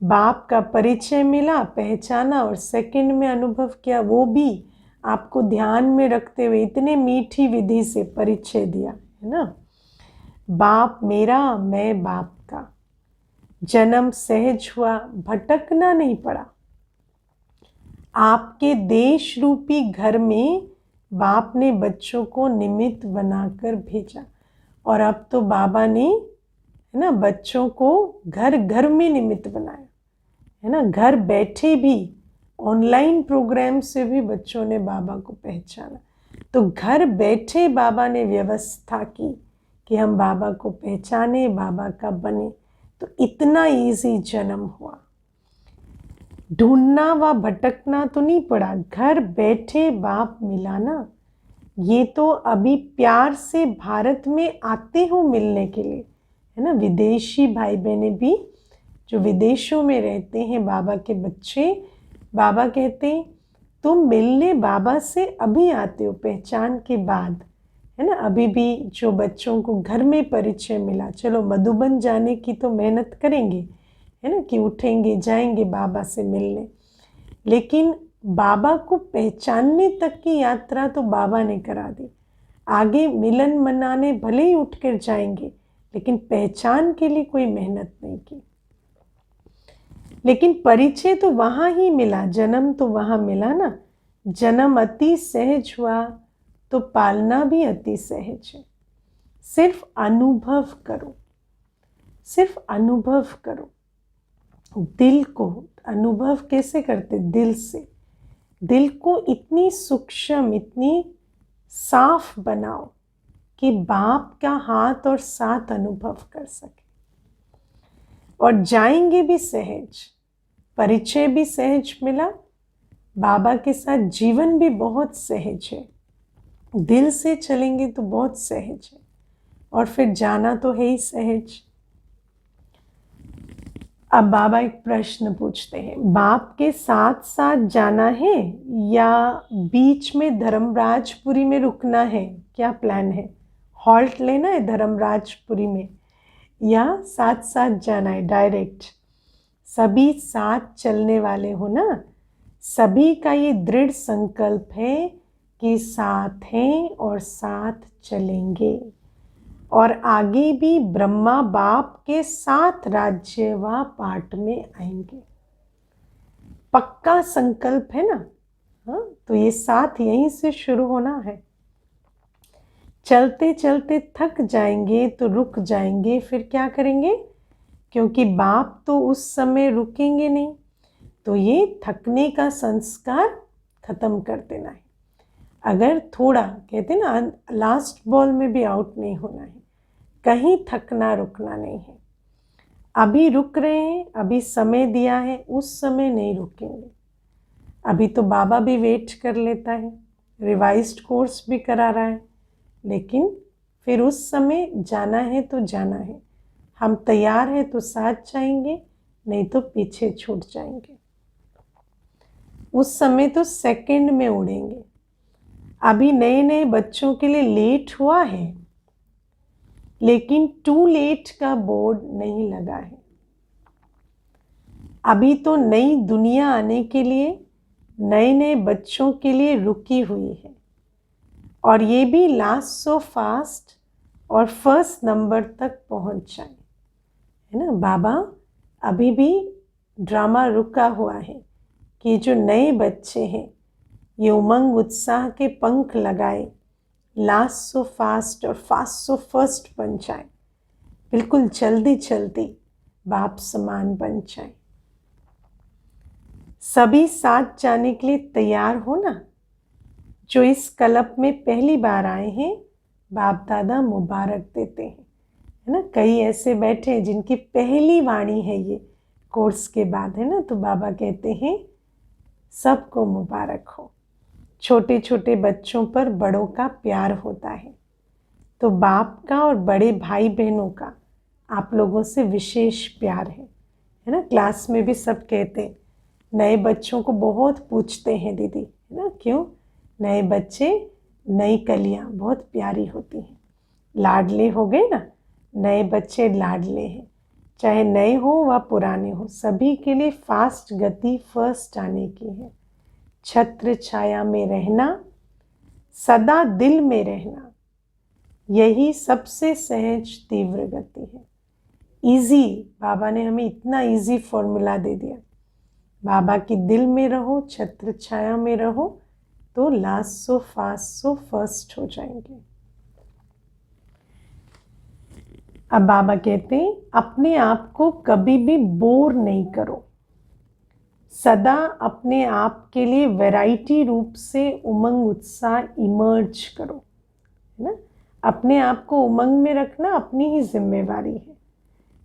बाप का परिचय मिला, पहचाना और सेकंड में अनुभव किया, वो भी आपको ध्यान में रखते हुए इतने मीठी विधि से परिचय दिया, है ना? बाप मेरा, मैं बाप का। जन्म सहज हुआ, भटकना नहीं पड़ा। आपके देश रूपी घर में बाप ने बच्चों को निमित्त बनाकर भेजा, और अब तो बाबा ने, है ना, बच्चों को घर घर में निमित्त बनाया, है ना? घर बैठे भी ऑनलाइन प्रोग्राम से भी बच्चों ने बाबा को पहचाना। तो घर बैठे बाबा ने व्यवस्था की कि हम बाबा को पहचाने, बाबा का बने। तो इतना इजी जन्म हुआ। ढूंढना व भटकना तो नहीं पड़ा, घर बैठे बाप मिला ना। ये तो अभी प्यार से भारत में आते हो मिलने के लिए, है ना? विदेशी भाई बहनें भी जो विदेशों में रहते हैं, बाबा के बच्चे, बाबा कहते हैं तुम मिलने बाबा से अभी आते हो पहचान के बाद, है ना? अभी भी जो बच्चों को घर में परिचय मिला, चलो मधुबन जाने की तो मेहनत करेंगे, है ना, कि उठेंगे जाएंगे बाबा से मिलने, लेकिन बाबा को पहचानने तक की यात्रा तो बाबा ने करा दी। आगे मिलन मनाने भले ही उठ कर जाएंगे, लेकिन पहचान के लिए कोई मेहनत नहीं की। लेकिन परिचय तो वहाँ ही मिला, जन्म तो वहाँ मिला ना। जन्म अति सहज हुआ तो पालना भी अति सहज है। सिर्फ अनुभव करो, सिर्फ अनुभव करो। दिल को अनुभव कैसे करते? दिल से। दिल को इतनी सूक्ष्म, इतनी साफ बनाओ कि बाप का हाथ और साथ अनुभव कर सके। और जाएंगे भी सहज, परिचय भी सहज मिला, बाबा के साथ जीवन भी बहुत सहज है। दिल से चलेंगे तो बहुत सहज है, और फिर जाना तो है ही सहज। अब बाबा एक प्रश्न पूछते हैं, बाप के साथ साथ जाना है या बीच में धर्मराजपुरी में रुकना है? क्या प्लान है? हॉल्ट लेना है धर्मराजपुरी में या साथ साथ जाना है डायरेक्ट? सभी साथ चलने वाले हो ना। सभी का ये दृढ़ संकल्प है कि साथ हैं और साथ चलेंगे, और आगे भी ब्रह्मा बाप के साथ राज्य व पाठ में आएंगे। पक्का संकल्प है ना। हाँ, तो ये साथ यहीं से शुरू होना है। चलते चलते थक जाएंगे तो रुक जाएंगे, फिर क्या करेंगे? क्योंकि बाप तो उस समय रुकेंगे नहीं, तो ये थकने का संस्कार खत्म कर देना है। अगर थोड़ा, कहते ना, लास्ट बॉल में भी आउट नहीं होना है, कहीं थकना रुकना नहीं है। अभी रुक रहे हैं, अभी समय दिया है, उस समय नहीं रुकेंगे। अभी तो बाबा भी वेट कर लेता है, रिवाइज्ड कोर्स भी करा रहा है, लेकिन फिर उस समय जाना है तो जाना है। हम तैयार हैं तो साथ जाएंगे, नहीं तो पीछे छूट जाएंगे। उस समय तो सेकंड में उड़ेंगे। अभी नए नए बच्चों के लिए लेट हुआ है, लेकिन टू लेट का बोर्ड नहीं लगा है। अभी तो नई दुनिया आने के लिए नए नए बच्चों के लिए रुकी हुई है, और ये भी लास्ट सो फास्ट और फर्स्ट नंबर तक पहुंच जाए, है ना। बाबा अभी भी ड्रामा रुका हुआ है कि जो नए बच्चे हैं ये उमंग उत्साह के पंख लगाए, लास्ट सो फास्ट और फास्ट सो फर्स्ट बन जाए, बिल्कुल जल्दी जल्दी बाप समान बन जाए। सभी साथ जाने के लिए तैयार हो ना। जो इस क्लब में पहली बार आए हैं, बाप दादा मुबारक देते हैं, है ना। कई ऐसे बैठे हैं जिनकी पहली वाणी है ये कोर्स के बाद, है ना। तो बाबा कहते हैं सबको मुबारक हो। छोटे छोटे बच्चों पर बड़ों का प्यार होता है, तो बाप का और बड़े भाई बहनों का आप लोगों से विशेष प्यार है ना। क्लास में भी सब कहते हैं, नए बच्चों को बहुत पूछते हैं दीदी, है ना। क्यों? नए बच्चे, नई कलियां बहुत प्यारी होती हैं, लाडले हो गए ना। नए बच्चे लाडले हैं, चाहे नए हो व पुराने हो, सभी के लिए फास्ट गति फर्स्ट आने की है। छत्र छाया में रहना, सदा दिल में रहना, यही सबसे सहज तीव्र गति है। इजी, बाबा ने हमें इतना इजी फॉर्मूला दे दिया। बाबा की दिल में रहो, छत्र छाया में रहो, तो last so fast so first हो जाएंगे। अब बाबा कहते हैं अपने आप को कभी भी बोर नहीं करो, सदा अपने आप के लिए वैरायटी रूप से उमंग उत्साह इमर्ज करो, है ना। अपने आप को उमंग में रखना अपनी ही जिम्मेवारी है।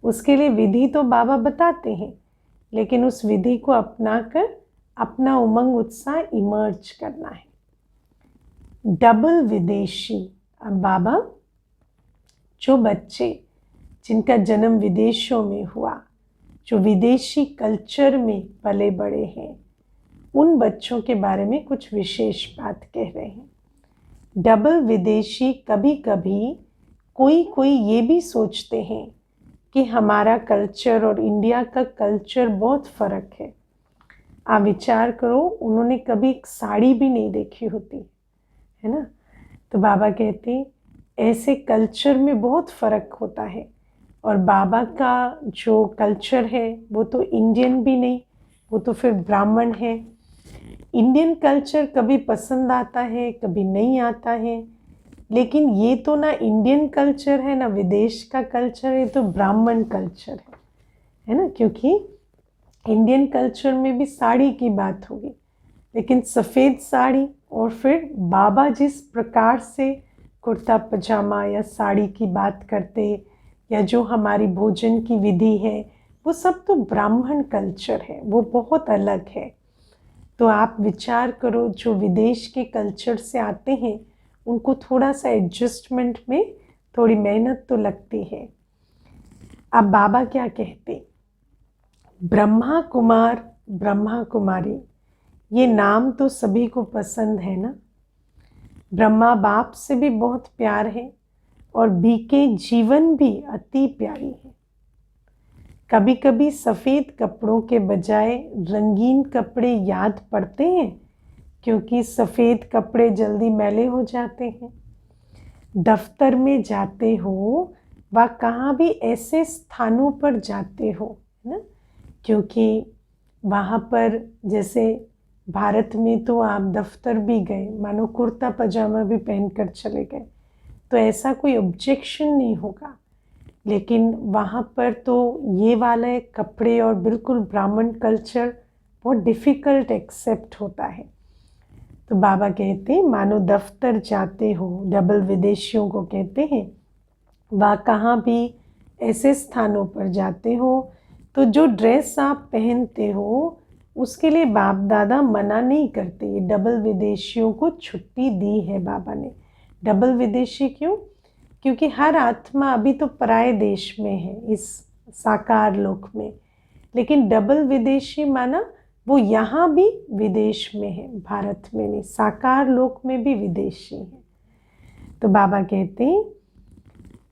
उसके लिए विधि तो बाबा बताते हैं, लेकिन उस विधि को अपनाकर अपना उमंग उत्साह इमर्ज करना है। डबल विदेशी। अब बाबा जो बच्चे जिनका जन्म विदेशों में हुआ, जो विदेशी कल्चर में पले बड़े हैं, उन बच्चों के बारे में कुछ विशेष बात कह रहे हैं। डबल विदेशी कभी कभी कोई ये भी सोचते हैं कि हमारा कल्चर और इंडिया का कल्चर बहुत फ़र्क है। आप विचार करो, उन्होंने कभी एक साड़ी भी नहीं देखी होती, है ना। तो बाबा कहते हैं ऐसे कल्चर में बहुत फ़र्क होता है, और बाबा का जो कल्चर है वो तो इंडियन भी नहीं, वो तो फिर ब्राह्मण है। इंडियन कल्चर कभी पसंद आता है, कभी नहीं आता है, लेकिन ये तो ना इंडियन कल्चर है ना विदेश का कल्चर है, तो ब्राह्मण कल्चर है ना। क्योंकि इंडियन कल्चर में भी साड़ी की बात होगी, लेकिन सफ़ेद साड़ी, और फिर बाबा जिस प्रकार से कुर्ता पजामा या साड़ी की बात करते, या जो हमारी भोजन की विधि है, वो सब तो ब्राह्मण कल्चर है, वो बहुत अलग है। तो आप विचार करो, जो विदेश के कल्चर से आते हैं उनको थोड़ा सा एडजस्टमेंट में थोड़ी मेहनत तो लगती है। अब बाबा क्या कहते, ब्रह्मा कुमार ब्रह्मा कुमारी, ये नाम तो सभी को पसंद है ना। ब्रह्मा बाप से भी बहुत प्यार है, और बीके जीवन भी अति प्यारी है। कभी कभी सफ़ेद कपड़ों के बजाय रंगीन कपड़े याद पड़ते हैं, क्योंकि सफ़ेद कपड़े जल्दी मैले हो जाते हैं। दफ्तर में जाते हो व कहाँ भी ऐसे स्थानों पर जाते हो, है ना, क्योंकि वहाँ पर जैसे भारत में तो आप दफ्तर भी गए, मानो कुर्ता पजामा भी पहनकर चले गए तो ऐसा कोई ऑब्जेक्शन नहीं होगा, लेकिन वहाँ पर तो ये वाले कपड़े और बिल्कुल ब्राह्मण कल्चर बहुत डिफ़िकल्ट एक्सेप्ट होता है। तो बाबा कहते हैं मानो दफ्तर जाते हो, डबल विदेशियों को कहते हैं, वह कहाँ भी ऐसे स्थानों पर जाते हो तो जो ड्रेस आप पहनते हो उसके लिए बाप दादा मना नहीं करते। ये डबल विदेशियों को छुट्टी दी है बाबा ने। डबल विदेशी क्यों? क्योंकि हर आत्मा अभी तो पराये देश में है, इस साकार लोक में, लेकिन डबल विदेशी माना वो यहाँ भी विदेश में है, भारत में नहीं, साकार लोक में भी विदेशी है। तो बाबा कहते हैं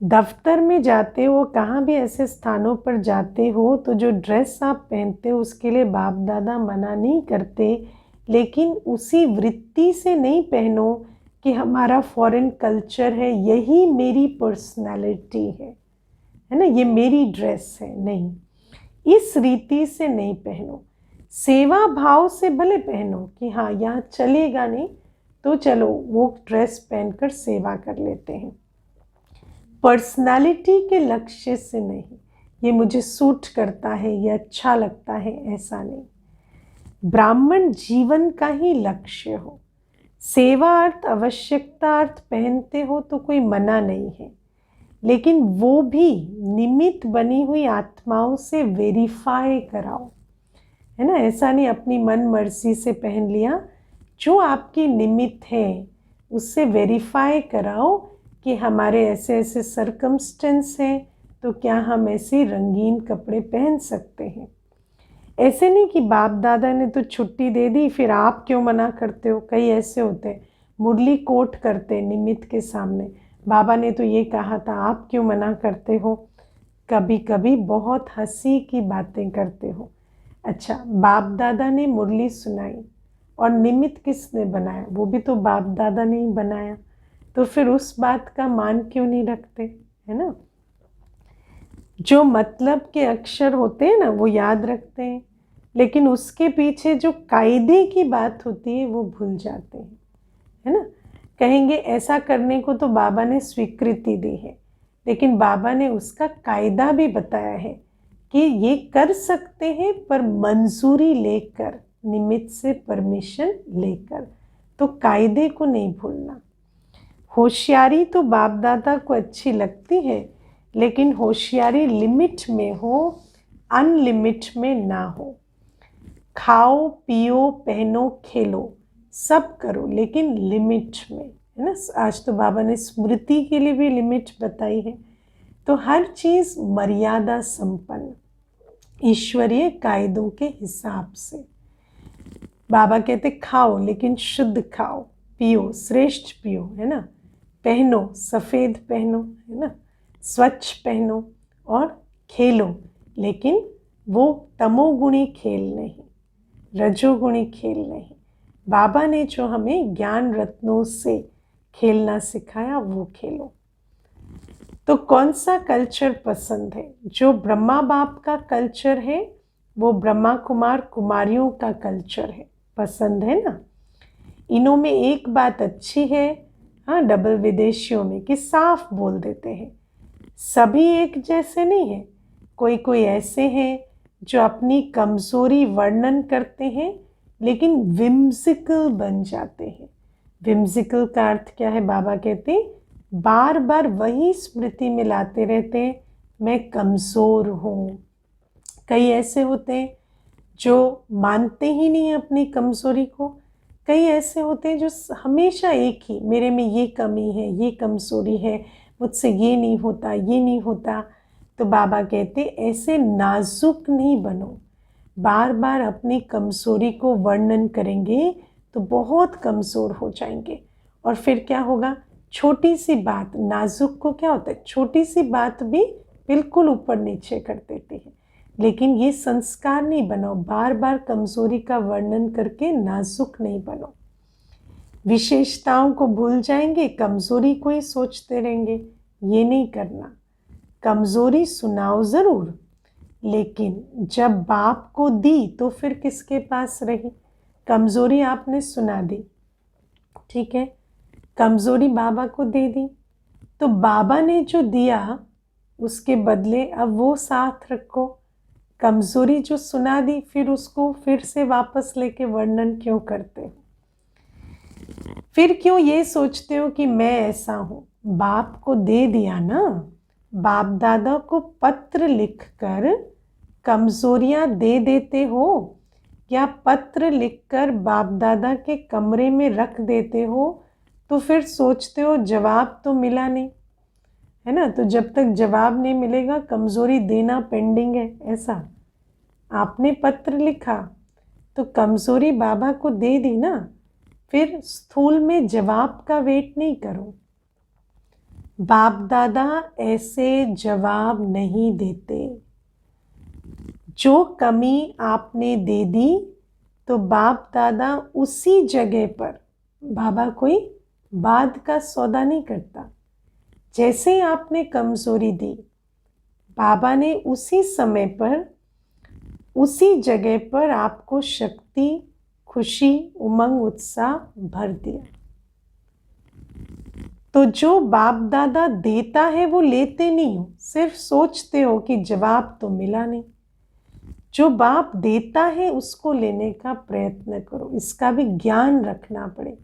दफ्तर में जाते हो, कहाँ भी ऐसे स्थानों पर जाते हो तो जो ड्रेस आप पहनते हो उसके लिए बाप दादा मना नहीं करते, लेकिन उसी वृत्ति से नहीं पहनो कि हमारा फॉरेन कल्चर है, यही मेरी पर्सनालिटी है ना, ये मेरी ड्रेस है। नहीं, इस रीति से नहीं पहनो। सेवा भाव से भले पहनो कि हाँ यहाँ चलेगा नहीं तो चलो वो ड्रेस पहनकर सेवा कर लेते हैं, पर्सनालिटी के लक्ष्य से नहीं, ये मुझे सूट करता है, ये अच्छा लगता है, ऐसा नहीं। ब्राह्मण जीवन का ही लक्ष्य हो, सेवा अर्थ आवश्यकता अर्थ पहनते हो तो कोई मना नहीं है, लेकिन वो भी निमित्त बनी हुई आत्माओं से वेरीफाई कराओ, है ना। ऐसा नहीं अपनी मन मर्जी से पहन लिया, जो आपकी निमित्त है उससे वेरीफाई कराओ कि हमारे ऐसे ऐसे सरकमस्टेंस हैं तो क्या हम ऐसे रंगीन कपड़े पहन सकते हैं। ऐसे नहीं कि बाप दादा ने तो छुट्टी दे दी फिर आप क्यों मना करते हो। कई ऐसे होते हैं मुरली कोट करते निमित्त के सामने, बाबा ने तो ये कहा था आप क्यों मना करते हो। कभी कभी बहुत हंसी की बातें करते हो। अच्छा, बाप दादा ने मुरली सुनाई और निमित्त किसने बनाया? वो भी तो बाप दादा ने ही बनाया, तो फिर उस बात का मान क्यों नहीं रखते, है ना। जो मतलब के अक्षर होते हैं ना वो याद रखते हैं, लेकिन उसके पीछे जो कायदे की बात होती है वो भूल जाते हैं, है ना। कहेंगे ऐसा करने को तो बाबा ने स्वीकृति दी है, लेकिन बाबा ने उसका कायदा भी बताया है कि ये कर सकते हैं पर मंजूरी लेकर, निमित्त से परमिशन लेकर, तो कायदे को नहीं भूलना। होशियारी तो बाप दादा को अच्छी लगती है, लेकिन होशियारी लिमिट में हो, अनलिमिट में ना हो। खाओ पियो पहनो खेलो सब करो, लेकिन लिमिट में, है ना। आज तो बाबा ने स्मृति के लिए भी लिमिट बताई है, तो हर चीज़ मर्यादा संपन्न ईश्वरीय कायदों के हिसाब से। बाबा कहते खाओ लेकिन शुद्ध खाओ, पियो श्रेष्ठ पियो, है ना। पहनो सफ़ेद पहनो, है ना, स्वच्छ पहनो, और खेलो, लेकिन वो तमोगुणी खेल नहीं, रजोगुणी खेल नहीं। बाबा ने जो हमें ज्ञान रत्नों से खेलना सिखाया वो खेलो। तो कौन सा कल्चर पसंद है? जो ब्रह्मा बाप का कल्चर है वो ब्रह्मा कुमार कुमारियों का कल्चर है, पसंद है ना। इनों में एक बात अच्छी है, हाँ, डबल विदेशियों में, कि साफ बोल देते हैं। सभी एक जैसे नहीं है, कोई कोई ऐसे हैं जो अपनी कमज़ोरी वर्णन करते हैं लेकिन विम्सिकल बन जाते हैं। विम्सिकल का अर्थ क्या है? बाबा कहते हैं बार बार वही स्मृति में लाते रहते हैं, मैं कमज़ोर हूँ। कई ऐसे होते हैं जो मानते ही नहीं अपनी कमज़ोरी को। कई ऐसे होते हैं जो हमेशा एक ही, मेरे में ये कमी है, ये कमज़ोरी है, मुझसे ये नहीं होता, ये नहीं होता। तो बाबा कहते ऐसे नाजुक नहीं बनो। बार बार अपनी कमज़ोरी को वर्णन करेंगे तो बहुत कमज़ोर हो जाएंगे, और फिर क्या होगा? छोटी सी बात, नाजुक को क्या होता है, छोटी सी बात भी बिल्कुल ऊपर नीचे कर देती है। लेकिन ये संस्कार नहीं बनाओ, बार बार कमज़ोरी का वर्णन करके नाजुक नहीं बनो। विशेषताओं को भूल जाएंगे, कमज़ोरी को ही सोचते रहेंगे, ये नहीं करना। कमज़ोरी सुनाओ ज़रूर, लेकिन जब बाप को दी तो फिर किसके पास रही? कमज़ोरी आपने सुना दी, ठीक है, कमज़ोरी बाबा को दे दी, तो बाबा ने जो दिया उसके बदले अब वो साथ रखो। कमज़ोरी जो सुना दी फिर उसको फिर से वापस लेके वर्णन क्यों करते हो? फिर क्यों ये सोचते हो कि मैं ऐसा हूँ? बाप को दे दिया ना, बाप दादा को पत्र लिखकर कमज़ोरियाँ दे देते हो या पत्र लिखकर बाप दादा के कमरे में रख देते हो, तो फिर सोचते हो जवाब तो मिला नहीं, है ना? तो जब तक जवाब नहीं मिलेगा कमज़ोरी देना पेंडिंग है, ऐसा। आपने पत्र लिखा तो कमज़ोरी बाबा को दे दी ना, फिर स्थूल में जवाब का वेट नहीं करो। बाप दादा ऐसे जवाब नहीं देते। जो कमी आपने दे दी तो बाप दादा उसी जगह पर, बाबा कोई बाद का सौदा नहीं करता। जैसे ही आपने कमज़ोरी दी, बाबा ने उसी समय पर उसी जगह पर आपको शक्ति, खुशी, उमंग, उत्साह भर दिया। तो जो बाप दादा देता है वो लेते नहीं हो, सिर्फ सोचते हो कि जवाब तो मिला नहीं। जो बाप देता है उसको लेने का प्रयत्न करो। इसका भी ज्ञान रखना पड़े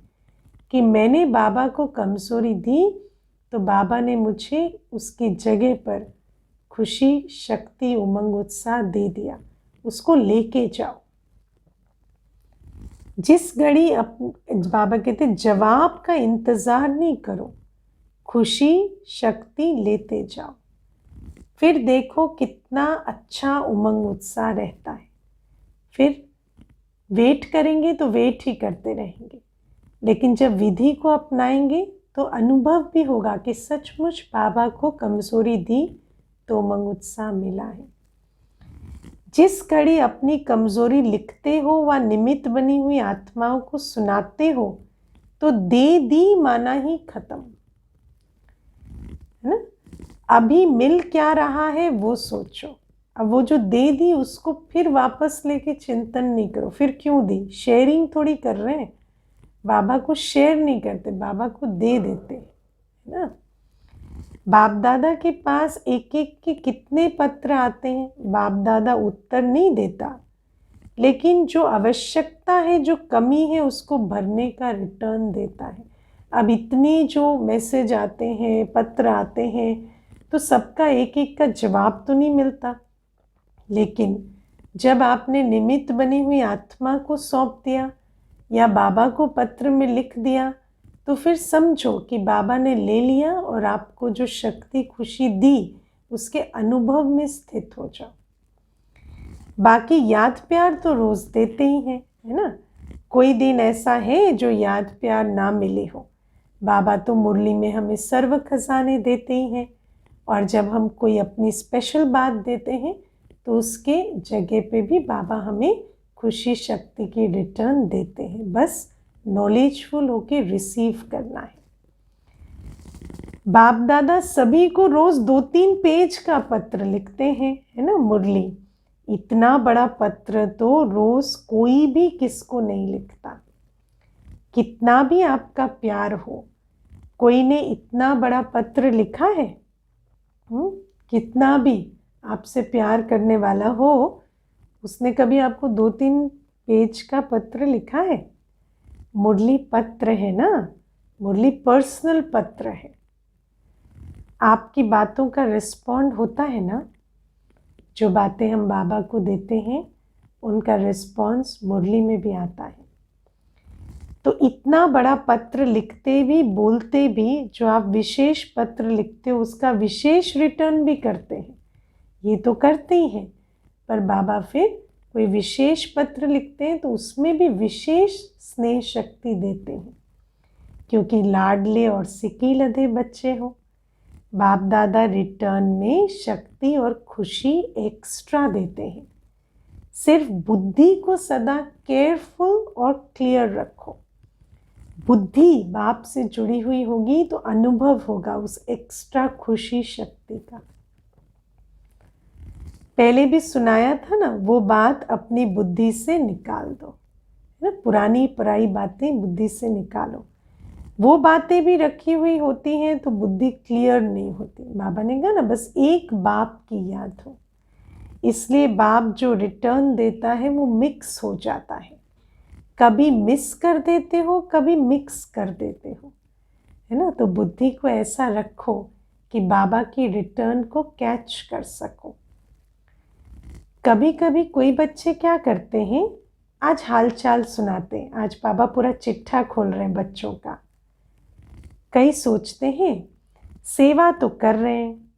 कि मैंने बाबा को कमज़ोरी दी तो बाबा ने मुझे उसकी जगह पर खुशी, शक्ति, उमंग, उत्साह दे दिया। उसको लेके जाओ। जिस घड़ी बाबा कहते जवाब का इंतज़ार नहीं करो, खुशी, शक्ति लेते जाओ, फिर देखो कितना अच्छा उमंग उत्साह रहता है। फिर वेट करेंगे तो वेट ही करते रहेंगे, लेकिन जब विधि को अपनाएंगे तो अनुभव भी होगा कि सचमुच बाबा को कमज़ोरी दी तो उमंग उत्साह मिला है। जिस घड़ी अपनी कमज़ोरी लिखते हो व निमित्त बनी हुई आत्माओं को सुनाते हो तो दे दी माना ही खत्म, है ना? अभी मिल क्या रहा है वो सोचो। अब वो जो दे दी उसको फिर वापस लेके चिंतन नहीं करो, फिर क्यों दी? शेयरिंग थोड़ी कर रहे हैं, बाबा को शेयर नहीं करते, बाबा को दे देते, है ना? बाप दादा के पास एक एक के कितने पत्र आते हैं, बाप दादा उत्तर नहीं देता, लेकिन जो आवश्यकता है, जो कमी है, उसको भरने का रिटर्न देता है। अब इतने जो मैसेज आते हैं, पत्र आते हैं, तो सबका एक एक का जवाब तो नहीं मिलता, लेकिन जब आपने निमित्त बनी हुई आत्मा को सौंप दिया या बाबा को पत्र में लिख दिया, तो फिर समझो कि बाबा ने ले लिया और आपको जो शक्ति, खुशी दी उसके अनुभव में स्थित हो जाओ। बाकी याद प्यार तो रोज़ देते ही हैं, है ना? कोई दिन ऐसा है जो याद प्यार ना मिले हो। बाबा तो मुरली में हमें सर्व खजाने देते ही हैं, और जब हम कोई अपनी स्पेशल बात देते हैं तो उसके जगह पे भी बाबा हमें खुशी, शक्ति की रिटर्न देते हैं। बस नॉलेजफुल होके रिसीव करना है। बाप दादा सभी को रोज 2-3 पेज का पत्र लिखते हैं, है ना? मुरली इतना बड़ा पत्र तो रोज कोई भी किसको नहीं लिखता। कितना भी आपका प्यार हो, कोई ने इतना बड़ा पत्र लिखा है? कितना भी आपसे प्यार करने वाला हो, उसने कभी आपको 2-3 पेज का पत्र लिखा है? मुरली पत्र है ना, मुरली पर्सनल पत्र है। आपकी बातों का रिस्पॉन्ड होता है ना, जो बातें हम बाबा को देते हैं उनका रिस्पॉन्स मुरली में भी आता है। तो इतना बड़ा पत्र लिखते भी, बोलते भी, जो आप विशेष पत्र लिखते हो उसका विशेष रिटर्न भी करते हैं, ये तो करते ही हैं, पर बाबा फिर कोई विशेष पत्र लिखते हैं तो उसमें भी विशेष स्नेह शक्ति देते हैं, क्योंकि लाडले और सिकी लदे बच्चे हो। बाप दादा रिटर्न में शक्ति और खुशी एक्स्ट्रा देते हैं। सिर्फ बुद्धि को सदा केयरफुल और क्लियर रखो। बुद्धि बाप से जुड़ी हुई होगी तो अनुभव होगा उस एक्स्ट्रा खुशी, शक्ति का। पहले भी सुनाया था ना, वो बात अपनी बुद्धि से निकाल दो, है ना। पुरानी पराई बातें बुद्धि से निकालो। वो बातें भी रखी हुई होती हैं तो बुद्धि क्लियर नहीं होती। बाबा ने कहा ना, बस एक बाप की याद हो, इसलिए बाप जो रिटर्न देता है वो मिक्स हो जाता है। कभी मिस कर देते हो, कभी मिक्स कर देते हो, है ना। तो बुद्धि को ऐसा रखो कि बाबा की रिटर्न को कैच कर सको। कभी कभी कोई बच्चे क्या करते हैं, आज हालचाल सुनाते हैं, आज बाबा पूरा चिट्ठा खोल रहे हैं बच्चों का। कई सोचते हैं सेवा तो कर रहे हैं,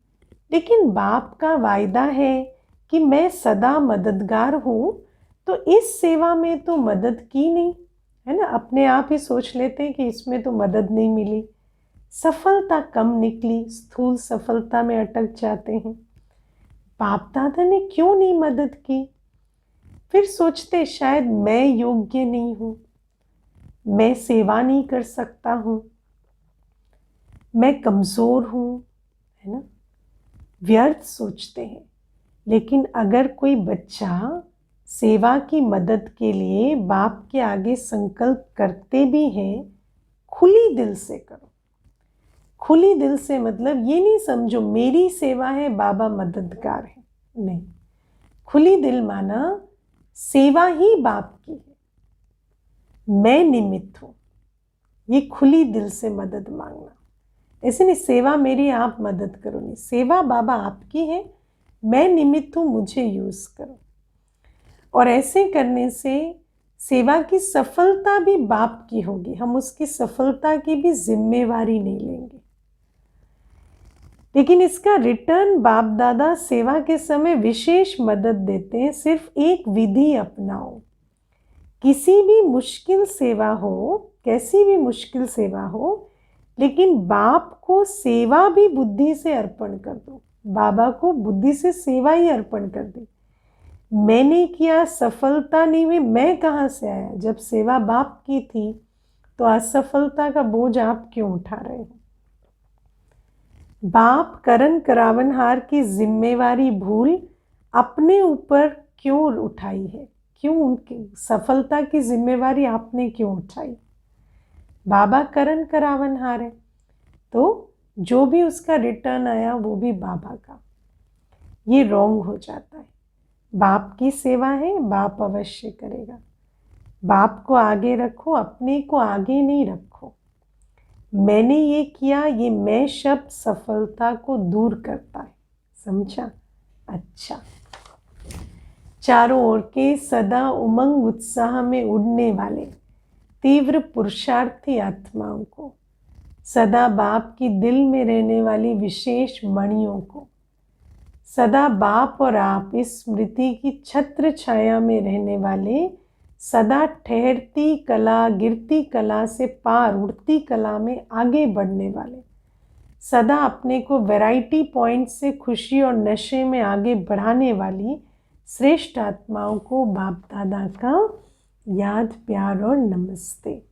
लेकिन बाप का वायदा है कि मैं सदा मददगार हूँ, तो इस सेवा में तो मदद की नहीं, है ना। अपने आप ही सोच लेते हैं कि इसमें तो मदद नहीं मिली, सफलता कम निकली, स्थूल सफलता में अटक जाते हैं। बाप दादा ने क्यों नहीं मदद की? फिर सोचते शायद मैं योग्य नहीं हूँ, मैं सेवा नहीं कर सकता हूँ, मैं कमज़ोर हूँ, है ना। व्यर्थ सोचते हैं। लेकिन अगर कोई बच्चा सेवा की मदद के लिए बाप के आगे संकल्प करते भी हैं, खुली दिल से करो। खुली दिल से मतलब ये नहीं समझो मेरी सेवा है बाबा मददगार है, नहीं। खुली दिल माना सेवा ही बाप की है, मैं निमित्त हूँ। ये खुली दिल से मदद मांगना। ऐसे नहीं सेवा मेरी आप मदद करो, नहीं, सेवा बाबा आपकी है, मैं निमित्त हूँ, मुझे यूज़ करो। और ऐसे करने से सेवा की सफलता भी बाप की होगी, हम उसकी सफलता की भी जिम्मेवारी नहीं लेंगे। लेकिन इसका रिटर्न बाप दादा सेवा के समय विशेष मदद देते हैं। सिर्फ एक विधि अपनाओ। किसी भी मुश्किल सेवा हो, कैसी भी मुश्किल सेवा हो, लेकिन बाप को सेवा भी बुद्धि से अर्पण कर दो। बाबा को बुद्धि से सेवा ही अर्पण कर दी। मैंने किया, सफलता नहीं हुई, मैं कहाँ से आया? जब सेवा बाप की थी तो असफलता का बोझ आप क्यों उठा रहे हो? बाप करण करावनहार की जिम्मेवारी भूल अपने ऊपर क्यों उठाई है? क्यों उनकी सफलता की जिम्मेवारी आपने क्यों उठाई? बाबा करण करावनहार है, तो जो भी उसका रिटर्न आया वो भी बाबा का। ये रॉन्ग हो जाता है। बाप की सेवा है, बाप अवश्य करेगा। बाप को आगे रखो, अपने को आगे नहीं रखो। मैंने ये किया, ये मैं शब्द सफलता को दूर करता है, समझा? अच्छा, चारों ओर के सदा उमंग उत्साह में उड़ने वाले तीव्र पुरुषार्थी आत्माओं को, सदा बाप की दिल में रहने वाली विशेष मणियों को, सदा बाप और आप इस स्मृति की छत्र छाया में रहने वाले, सदा ठहरती कला गिरती कला से पार उड़ती कला में आगे बढ़ने वाले, सदा अपने को वैरायटी पॉइंट से खुशी और नशे में आगे बढ़ाने वाली श्रेष्ठ आत्माओं को बाप दादा का याद, प्यार और नमस्ते।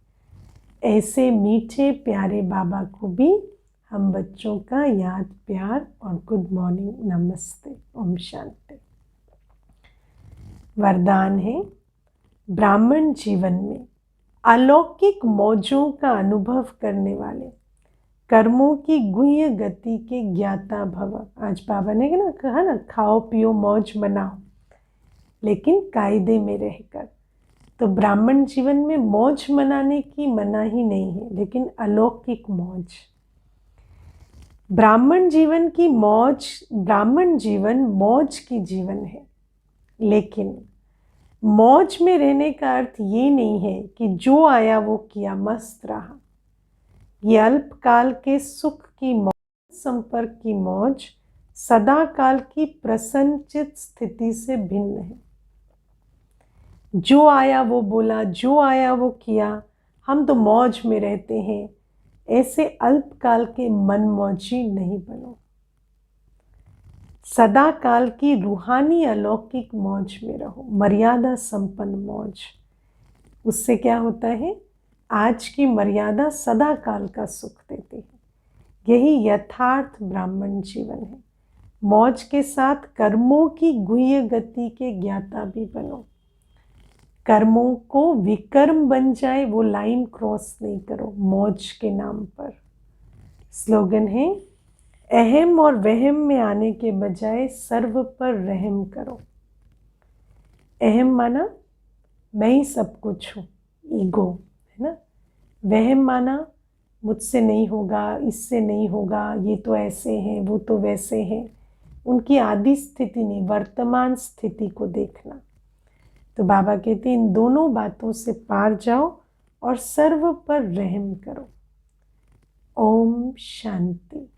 ऐसे मीठे प्यारे बाबा को भी हम बच्चों का याद, प्यार और गुड मॉर्निंग, नमस्ते, ओम शांति। वरदान है, ब्राह्मण जीवन में अलौकिक मौजों का अनुभव करने वाले, कर्मों की गुह्य गति के ज्ञाता भव। आज बाबा ने ना कहा ना, खाओ पियो मौज मनाओ, लेकिन कायदे में रहकर। तो ब्राह्मण जीवन में मौज मनाने की मनाही नहीं है, लेकिन अलौकिक मौज। ब्राह्मण जीवन की मौज, ब्राह्मण जीवन मौज की जीवन है, लेकिन मौज में रहने का अर्थ ये नहीं है कि जो आया वो किया, मस्त रहा। ये अल्पकाल के सुख की मौज, संपर्क की मौज सदा काल की प्रसन्नचित स्थिति से भिन्न है। जो आया वो बोला, जो आया वो किया, हम तो मौज में रहते हैं। ऐसे अल्पकाल के मनमौजी नहीं बनो। सदा काल की रूहानी अलौकिक मौज में रहो, मर्यादा संपन्न मौज। उससे क्या होता है? आज की मर्यादा सदा काल का सुख देती है। यही यथार्थ ब्राह्मण जीवन है। मौज के साथ कर्मों की गुह्य गति के ज्ञाता भी बनो। कर्मों को विकर्म बन जाए वो लाइन क्रॉस नहीं करो मौज के नाम पर। स्लोगन है, अहम और वहम में आने के बजाय सर्व पर रहम करो। अहम माना मैं ही सब कुछ हूँ, ईगो है ना। वहम माना मुझसे नहीं होगा, इससे नहीं होगा, ये तो ऐसे हैं, वो तो वैसे हैं। उनकी आदि स्थिति नहीं, वर्तमान स्थिति को देखना। तो बाबा कहते हैं इन दोनों बातों से पार जाओ और सर्व पर रहम करो। ओम शांति।